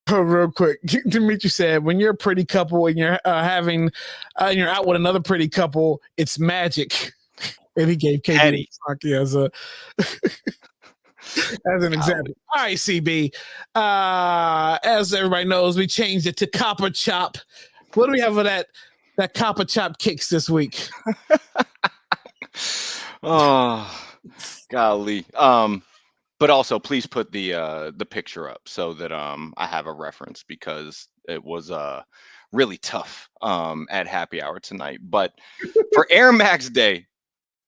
Real quick, Dimitri said, when you're a pretty couple and you're you're out with another pretty couple, it's magic. And he gave Katie as a as an example. All right, CB. As everybody knows, we changed it to Copper Chop. What do we have for that Copper Chop kicks this week? Oh, golly. But also please put the picture up so that I have a reference, because it was really tough at happy hour tonight. But for Air Max Day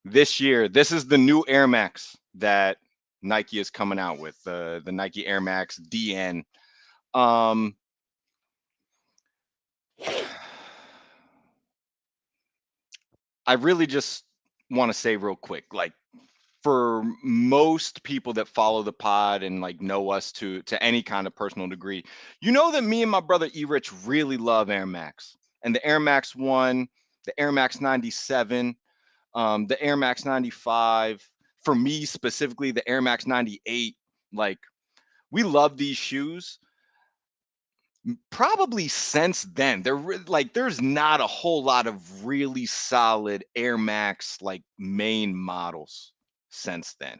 this year, this is the new Air Max that Nike is coming out with, the Nike Air Max DN. I really just want to say real quick, like, for most people that follow the pod and like know us to any kind of personal degree, you know that me and my brother E-Rich really love Air Max. and the Air Max 1, the Air Max 97, the Air Max 95. For me specifically, the Air Max 98. Like, we love these shoes. Probably since then, there's not a whole lot of really solid Air Max like main models since then.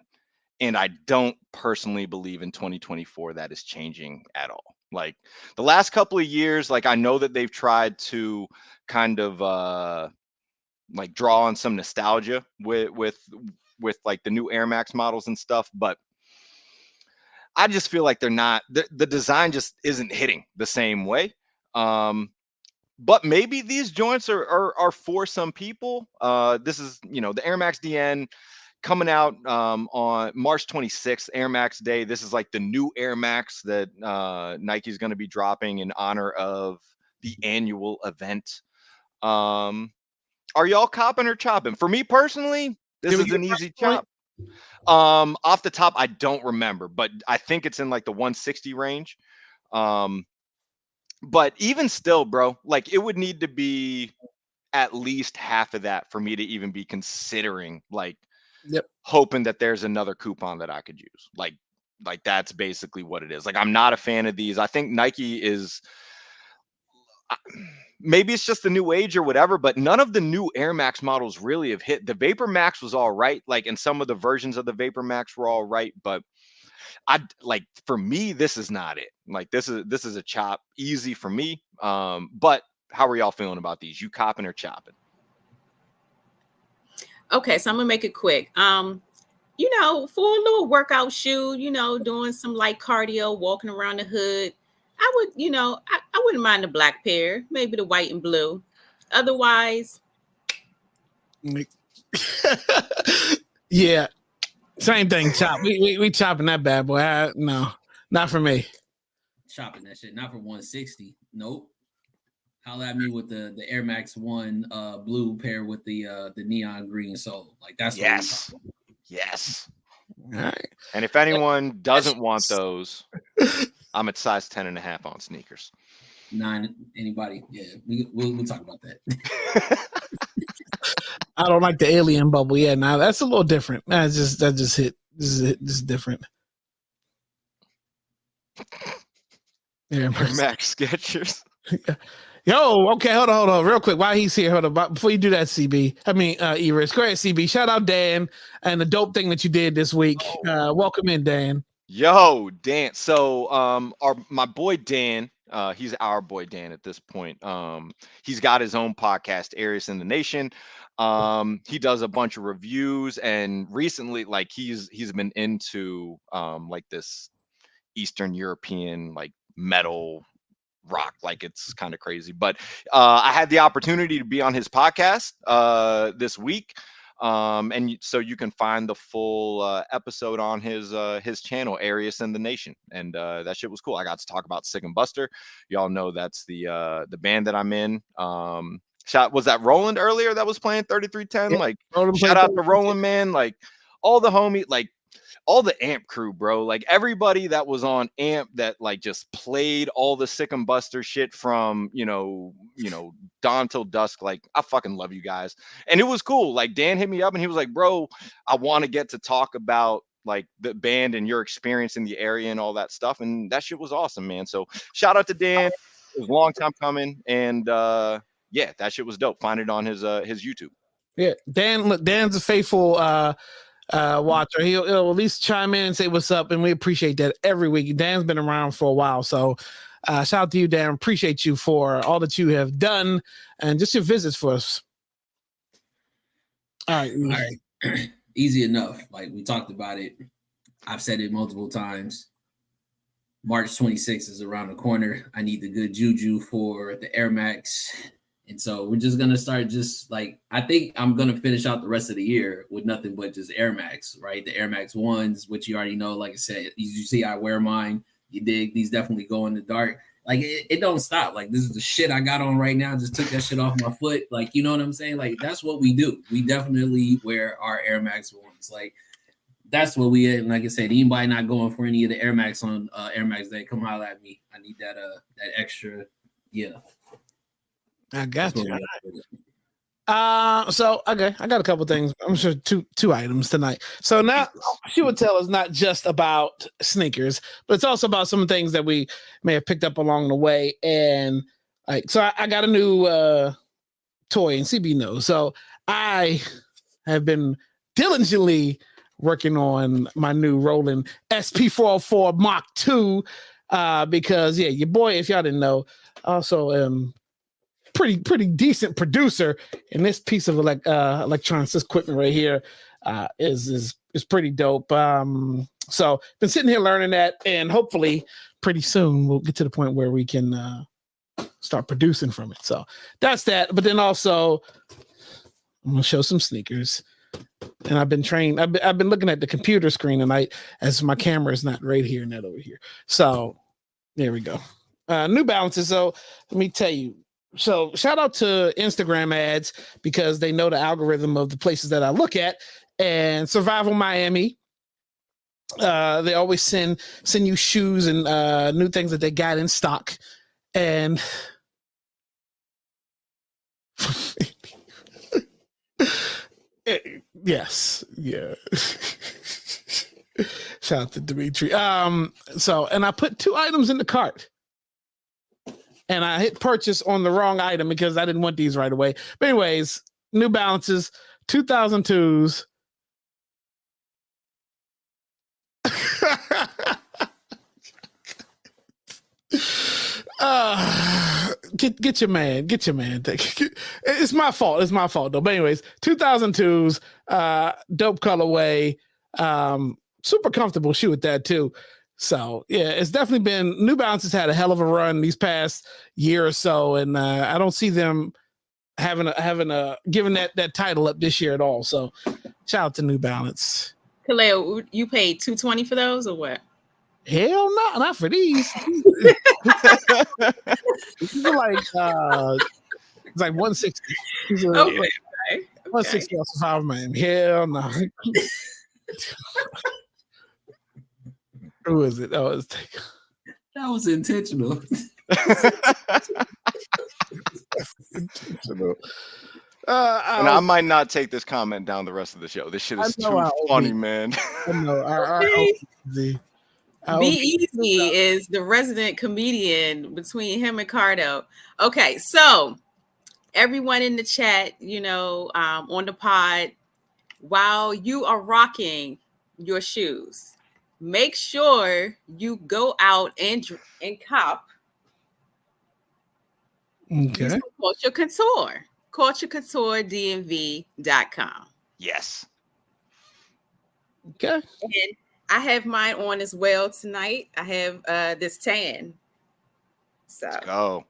And I don't personally believe in 2024 that is changing at all. Like, the last couple of years, like, I know that they've tried to kind of like draw on some nostalgia with like the new Air Max models and stuff, but I just feel like they're not, the design just isn't hitting the same way. But maybe these joints are for some people. This is, the Air Max DN coming out on March 26th, Air Max Day. This is like the new Air Max that Nike's going to be dropping in honor of the annual event. Are y'all copping or chopping? For me personally, this Did we is get an a price easy point? chop. Off the top, I don't remember, but I think it's in like the 160 range. But even still, bro, like, it would need to be at least half of that for me to even be considering, like, Yep. hoping that there's another coupon that I could use. Like that's basically what it is. Like, I'm not a fan of these. I think Nike is, maybe it's just the new age or whatever, but none of the new Air Max models really have hit. The Vapor Max was all right, like, and some of the versions of the Vapor Max were all right, but for me, this is not it. Like, this is a chop, easy for me. But how are y'all feeling about these? You copping or chopping? Okay, so I'm gonna make it quick. For a little workout shoe, doing some light cardio, walking around the hood, I would, I wouldn't mind the black pair, maybe the white and blue. Otherwise, Yeah, same thing. Chop. We chopping that bad boy. No, not for me. Chopping that shit, not for 160. Nope. Holla at me with the Air Max 1 blue pair with the neon green sole. Like, that's yes. What yes. All right. And if anyone doesn't want those, I'm at size 10.5 on sneakers. 9, anybody? Yeah, we'll talk about that. I don't like the alien bubble. Yeah, now that's a little different. That just hit. This is different. Yeah, Air Max Skechers. Yo, okay, hold on, real quick. While he's here, hold on. Before you do that, Eris, go ahead, CB. Shout out Dan and the dope thing that you did this week. Welcome in, Dan. Yo, Dan. So, my boy Dan, he's our boy Dan at this point. He's got his own podcast, Arius in the Nation. He does a bunch of reviews, and recently, like, he's been into like this Eastern European like metal rock, like, it's kind of crazy. But I had the opportunity to be on his podcast this week. And so you can find the full episode on his channel, Arius in the Nation, and that shit was cool. I got to talk about Sick and Buster. Y'all know that's the band that I'm in. Was that Roland earlier that was playing 3310? Yeah, like, Roland shout played out to Roland, man. Like, all the homie, like, all the Amp crew, bro. Like, everybody that was on Amp that like just played all the Sick and Buster shit from dawn till dusk. Like, I fucking love you guys, and it was cool. Like, Dan hit me up and he was like, "Bro, I want to get to talk about like the band and your experience in the area and all that stuff," and that shit was awesome, man. So shout out to Dan. It was a long time coming, and yeah, that shit was dope. Find it on his YouTube. Yeah, Dan. Look, Dan's a faithful watcher. He'll at least chime in and say what's up, and we appreciate that every week. Dan's been around for a while, so shout out to you, Dan. Appreciate you for all that you have done and just your visits for us. All right. Easy enough. Like, we talked about it. I've said it multiple times. March 26th is around the corner. I need the good juju for the Air Max. And so we're just going to start just like, I think I'm going to finish out the rest of the year with nothing but just Air Max, right? The Air Max 1s, which you already know, like I said, you see I wear mine. You dig? These definitely go in the dark. Like, it don't stop. Like, this is the shit I got on right now. Just took that shit off my foot. Like, you know what I'm saying? Like, that's what we do. We definitely wear our Air Max 1s. Like, that's what we, and like I said, anybody not going for any of the Air Max on Air Max Day, come holler at me. I need that extra, yeah. I got That's you. what we got with it. So okay, I got a couple things. I'm sure two items tonight. So now she would tell us not just about sneakers, but it's also about some things that we may have picked up along the way. And like, so I got a new toy, and CB knows. So I have been diligently working on my new Roland SP404 Mach 2 because yeah, your boy, if y'all didn't know, also pretty decent producer, and this piece of electronics, this equipment right here, is pretty dope. So been sitting here learning that, and hopefully pretty soon we'll get to the point where we can start producing from it. So that's that. But then also I'm gonna show some sneakers, and I've been trained. I've been looking at the computer screen tonight as my camera is not right here and not over here. So there we go. New Balances. So let me tell you. So shout out to Instagram ads because they know the algorithm of the places that I look at. And Survival Miami, they always send you shoes and new things that they got in stock. And yes, yeah. Shout out to Dimitri. So and I put 2 items in the cart. And I hit purchase on the wrong item because I didn't want these right away. But anyways, New Balances, 2002s. Get your man. It's my fault. It's my fault though. But anyways, 2002s, dope colorway, super comfortable shoe with that too. So yeah, it's definitely been New Balance has had a hell of a run these past year or so, and I don't see them having a giving that title up this year at all. So shout out to New Balance. Kaleo, you paid $220 for those or what? Hell no, not for these. These are like it's like 160. These are Okay, like okay. 160 off of 5 man. Hell no. Who is it? Oh, it's That was intentional. intentional. And I might not take this comment down the rest of the show. This shit is too funny, man. I know. Be Easy is the resident comedian between him and Cardo. Okay, so everyone in the chat, on the pod, while you are rocking your shoes, make sure you go out and cop. Okay. Culture Couture. CultureCoutureDMV.com. Yes. Okay. And I have mine on as well tonight. I have this tan. So let's go.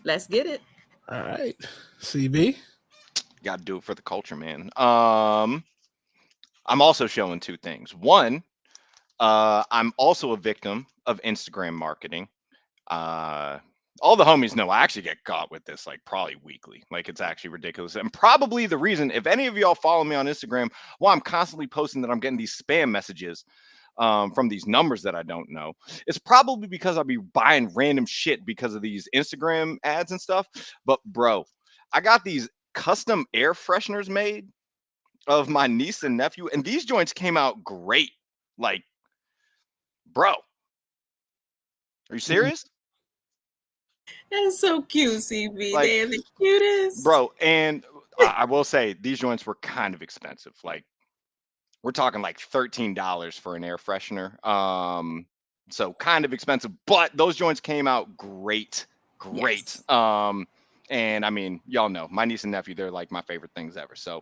Let's get it. All right. CB. Got to do it for the culture, man. I'm also showing 2 things. One, I'm also a victim of Instagram marketing. All the homies know I actually get caught with this like probably weekly. Like it's actually ridiculous. And probably the reason, if any of y'all follow me on Instagram, why I'm constantly posting that I'm getting these spam messages from these numbers that I don't know, it's probably because I'll be buying random shit because of these Instagram ads and stuff. But bro, I got these custom air fresheners made of my niece and nephew, and these joints came out great. Like, bro, are you serious? That's so cute, CB. Like, They're the cutest. Bro, and I will say these joints were kind of expensive. Like, we're talking like $13 for an air freshener. So kind of expensive, but those joints came out great. Yes. And I mean, y'all know my niece and nephew, they're like my favorite things ever. So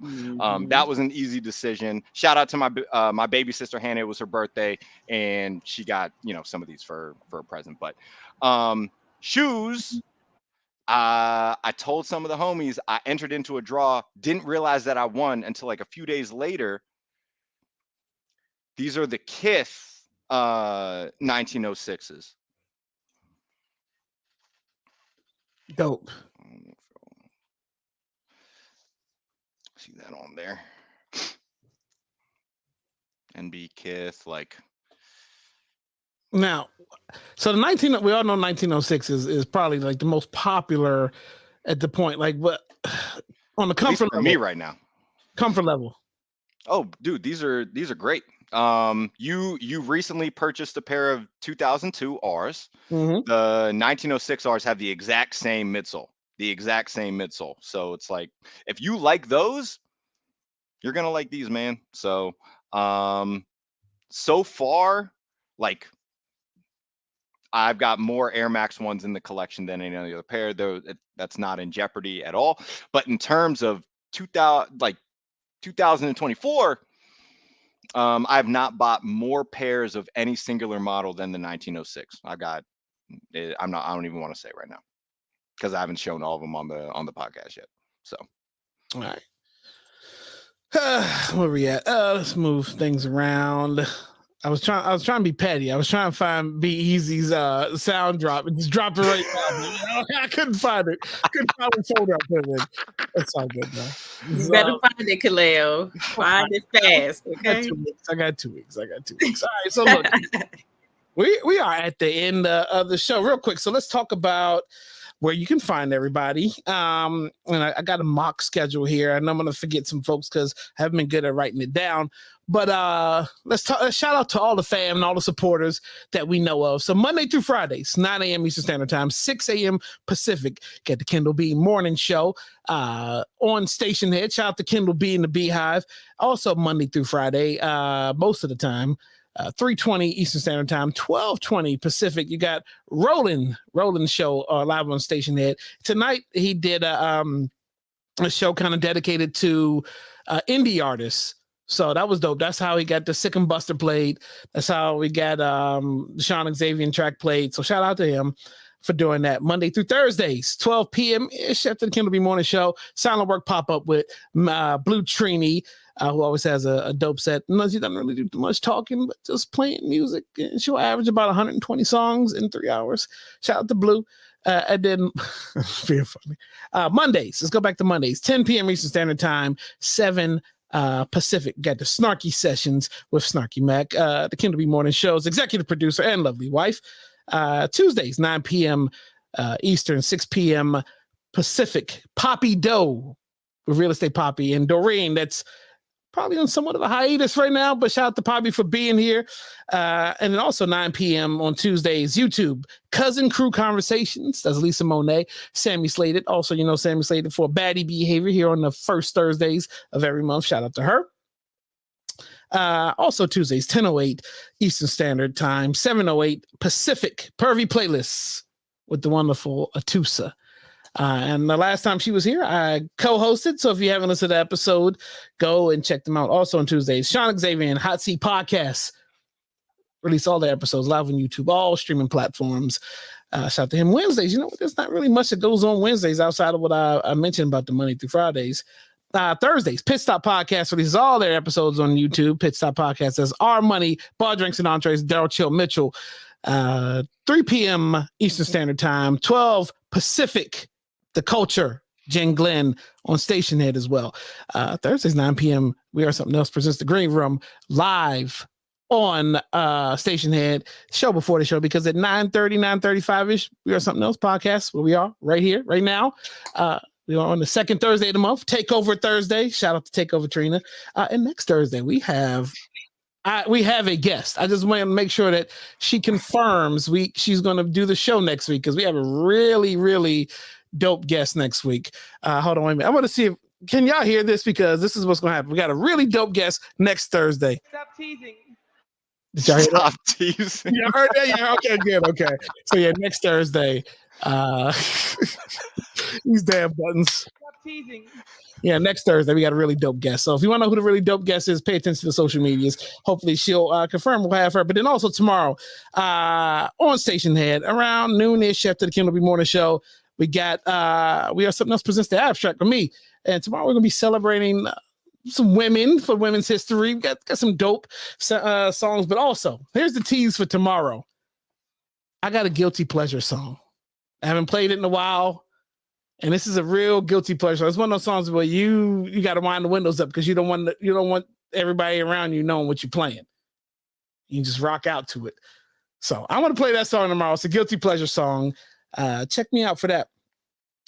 that was an easy decision. Shout out to my baby sister Hannah. It was her birthday, and she got some of these for a present. But shoes, I told some of the homies I entered into a draw, didn't realize that I won until like a few days later. These are the Kith 1906s. Dope. See that on there. NB Kith, like. Now, so we all know 1906 is probably like the most popular at the point? Like what on the At least comfort for level? me right now. Comfort level. Oh, dude, these are great. You recently purchased a pair of 2002 Rs. Mm-hmm. The 1906 Rs have the exact same midsole. So it's like if you like those, you're gonna like these, man. So so far, like I've got more Air Max ones in the collection than any other pair, though that's not in jeopardy at all. But in terms of 2024, I have not bought more pairs of any singular model than the 1906. I don't even want to say right now because I haven't shown all of them on the podcast yet. So, all right. Where we at? Let's move things around. I was trying to be petty. I was trying to find Be Easy's sound drop and just drop it right now. I couldn't find it. Couldn't find the folder I put it in. It's all good though. You better find it, Kaleo. Find it fast. Okay. I got 2 weeks. All right. So look, we are at the end of the show. Real quick. So let's talk about where you can find everybody. And I got a mock schedule here. And I'm going to forget some folks because I haven't been good at writing it down. But let's shout out to all the fam and all the supporters that we know of. So Monday through Fridays, 9 a.m. Eastern Standard Time, 6 a.m. Pacific, get the Kendall B morning show on Station Head. Shout out to Kendall B and the Beehive. Also Monday through Friday, most of the time, 3:20 Eastern Standard Time, 12:20 Pacific. You got Roland show live on Station Head. Tonight he did a show kind of dedicated to indie artists. So that was dope. That's how he got the Sick and Buster played. That's how we got Sean Xavier track played. So shout out to him for doing that. Monday through Thursdays, 12 p.m. After the Kendall B Morning Show. Silent Work pop up with Blue Trini, who always has a dope set. No, she doesn't really do too much talking, but just playing music. And she'll average about 120 songs in 3 hours. Shout out to Blue. And then, very funny. Mondays, let's go back to Mondays, 10 p.m. Eastern Standard Time, 7 Pacific. Got the Snarky Sessions with Snarky Mac, the Kendall B Morning Show's executive producer and lovely wife. Tuesdays, 9 p.m. Eastern, 6 p.m. Pacific. Poppy Doe with Real Estate Poppy and Doreen. That's probably on somewhat of a hiatus right now, but shout out to Poppy for being here. And then also 9 p.m. on Tuesdays, YouTube, Cousin Crew Conversations. That's Lisa Monet, Sammy Slated. Also, Sammy Slated for Baddie Behavior here on the first Thursdays of every month. Shout out to her. Also Tuesdays, 10:08 Eastern Standard Time, 7:08 Pacific. Pervy Playlists with the wonderful Atusa. And the last time she was here, I co-hosted. So if you haven't listened to the episode, go and check them out. Also on Tuesdays, Sean Xavier and Hot Seat Podcasts release all their episodes live on YouTube, all streaming platforms. Shout out to him. Wednesdays, there's not really much that goes on Wednesdays outside of what I mentioned about the Monday through Fridays. Thursdays, Pit Stop Podcast releases all their episodes on YouTube. Pit Stop Podcast says Our Money, Bar Drinks and Entrees, Daryl Chill Mitchell. 3 p.m. Eastern Standard Time, 12 Pacific. The Culture, Jen Glenn on Station Head as well. Thursdays, 9 p.m. We Are Something Else presents The Green Room live on Station Head. Show before the show, because at 9:30, 9:35-ish, We Are Something Else podcast, where we are right here, right now. We are on the second Thursday of the month, Takeover Thursday. Shout out to Takeover Trina. And next Thursday, we have a guest. I just want to make sure that she confirms she's going to do the show next week, because we have a really, really dope guest next week. Hold on a minute. I want to see can y'all hear this, because this is what's going to happen. We got a really dope guest next Thursday. Stop teasing. Did y'all hear that? Stop teasing. You heard that? Yeah. Okay. Good. Okay. So yeah, next Thursday. These damn buttons. Stop teasing. Yeah, next Thursday we got a really dope guest. So if you want to know who the really dope guest is, pay attention to the social medias. Hopefully she'll confirm we'll have her. But then also tomorrow on Station Head around noon-ish after the Kendall B Morning Show, we got We Are Something Else presents The Abstract with me. And tomorrow we're going to be celebrating some women for Women's History. We got some dope songs. But also, here's the tease for tomorrow. I got a guilty pleasure song. I haven't played it in a while. And this is a real guilty pleasure. It's one of those songs where you got to wind the windows up, because you don't want everybody around you knowing what you're playing. You just rock out to it. So I want to play that song tomorrow. It's a guilty pleasure song. Check me out for that.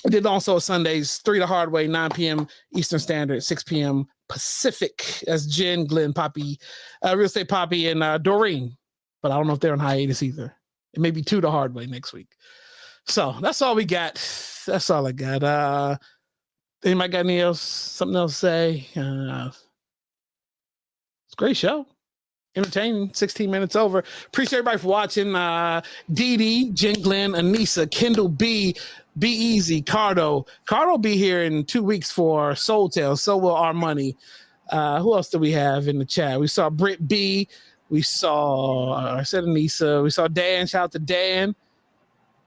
I did also Sundays, 3 the hard way, 9 p.m. Eastern Standard, 6 p.m. Pacific. That's Jen, Glenn, Poppy, Real Estate Poppy, and Doreen. But I don't know if they're on hiatus either. It may be 2 the hard way next week. So that's all we got. That's all I got. Anybody got something else to say? It's a great show. Entertaining, 16 minutes over. Appreciate everybody for watching. Dee Dee, Jen Glenn, Anissa, Kendall B, Be Easy, Cardo. Cardo be here in 2 weeks for Soul Tales. So will Our Money. Who else do we have in the chat? We saw Britt B. We saw, I said Anissa. We saw Dan. Shout out to Dan.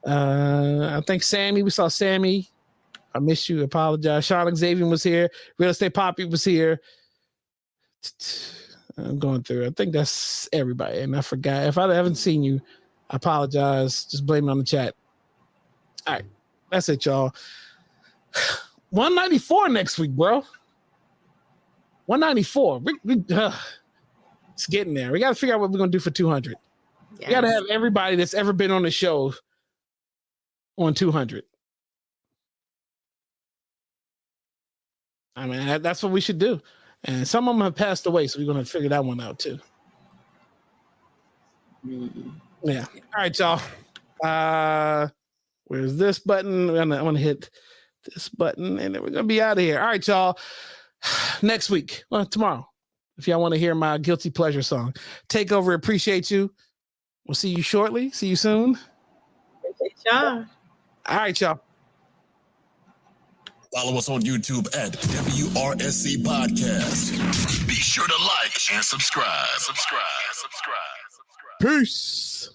I think Sammy. We saw Sammy. I miss you. Apologize. Sean Xavier was here. Real Estate Poppy was here. I'm going through. I think that's everybody. And I forgot. If I haven't seen you, I apologize. Just blame it on the chat. All right. That's it, y'all. 194 next week, bro. 194. It's getting there. We got to figure out what we're going to do for 200. Yes. We got to have everybody that's ever been on the show on 200. I mean, that's what we should do. And some of them have passed away, so we're going to figure that one out too. Mm-hmm. Yeah. All right, y'all. Where's this button? I'm going to hit this button, and then we're going to be out of here. All right, y'all. Next week, well, tomorrow, if y'all want to hear my guilty pleasure song. Takeover, appreciate you. We'll see you shortly. See you soon. Appreciate y'all. All right, y'all. Follow us on YouTube at WRSC Podcast. Be sure to like and subscribe. Peace.